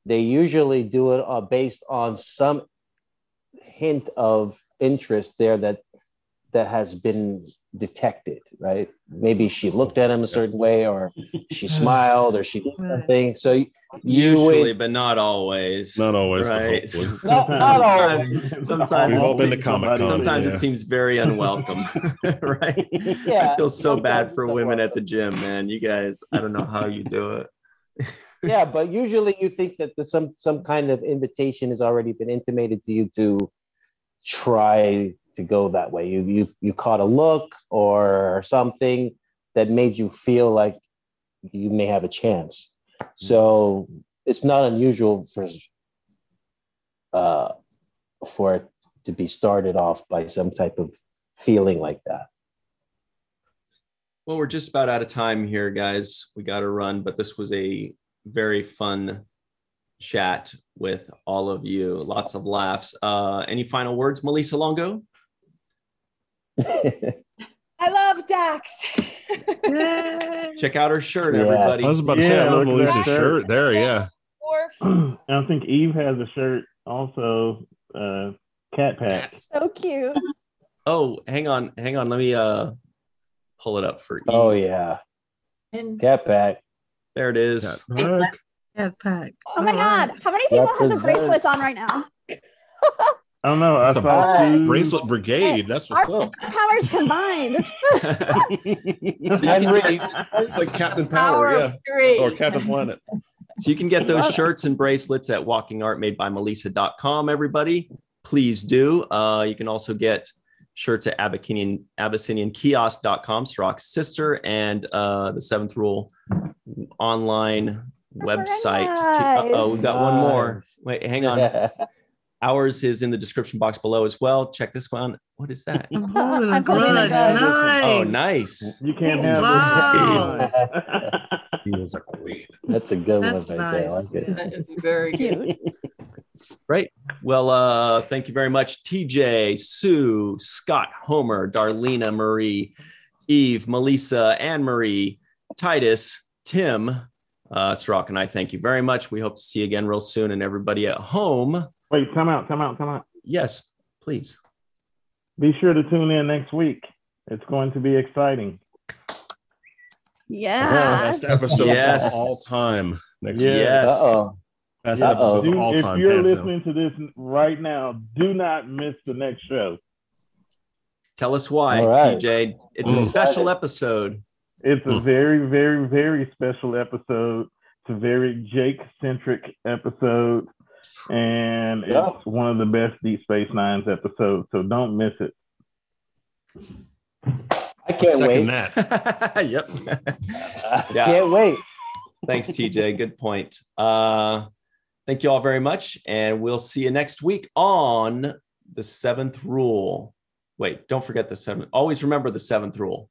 they usually do it based on some hint of interest there that has been detected, right? Maybe she looked at him a certain way, or she smiled, or she did something. So usually, but not always. Not always, right? Not always. Sometimes we've all been to Comic-Con. Sometimes it seems very unwelcome, right? Yeah, I feel so bad for women at the gym, man. You guys, I don't know how you do it. Yeah, but usually you think that some kind of invitation has already been intimated to you to try to go that way. You caught a look or something that made you feel like you may have a chance. So it's not unusual for it to be started off by some type of feeling like that. Well, we're just about out of time here, guys. We got to run, but this was a very fun chat with all of you. Lots of laughs. Any final words, Melissa Longo? I love Dax. Check out her shirt, everybody. I was about to say, I love Melissa's shirt there. Yeah. I think Eve has a shirt also. Cat Pack. So cute. Oh, hang on. Let me pull it up for Eve. Oh yeah. Cat Pack. There it is. Cat Pack. Oh my God. How many people have the bracelets on right now? I don't know. I saw Bracelet Brigade. That's what's up. Powers combined. It's like Captain Power, or Captain Planet. So you can get those shirts and bracelets at walkingartmadebymelissa.com, everybody. Please do. You can also get shirts at AbyssinianKiosk.com, Cirroc's sister, and the Seventh Rule online website. We've got one more. Wait, hang on. Ours is in the description box below as well. Check this one. What is that? I'm holding a grudge. Nice. Oh, nice. You can't have He was a queen. That's a good That's one right nice. there. I like it. That is very cute. Great. Well, thank you very much, TJ, Sue, Scott, Homer, Darlena, Marie, Eve, Melissa, Anne-Marie, Titus, Tim, Cirroc, and I thank you very much. We hope to see you again real soon, and everybody at home. Wait, time out. Yes, please. Be sure to tune in next week. It's going to be exciting. Yeah. Best episodes of all time. Yes. Best episodes of all time. If you're listening to this right now, do not miss the next show. Tell us why, right. TJ. It's a special episode. It's a very, very, very special episode. It's a very Jake-centric episode. And it's one of the best Deep Space Nine's episodes. So don't miss it. I can't wait. That. Yep. Can't wait. Thanks, TJ. Good point. Thank you all very much. And we'll see you next week on the 7th rule. Wait, don't forget the 7th. Always remember the 7th rule.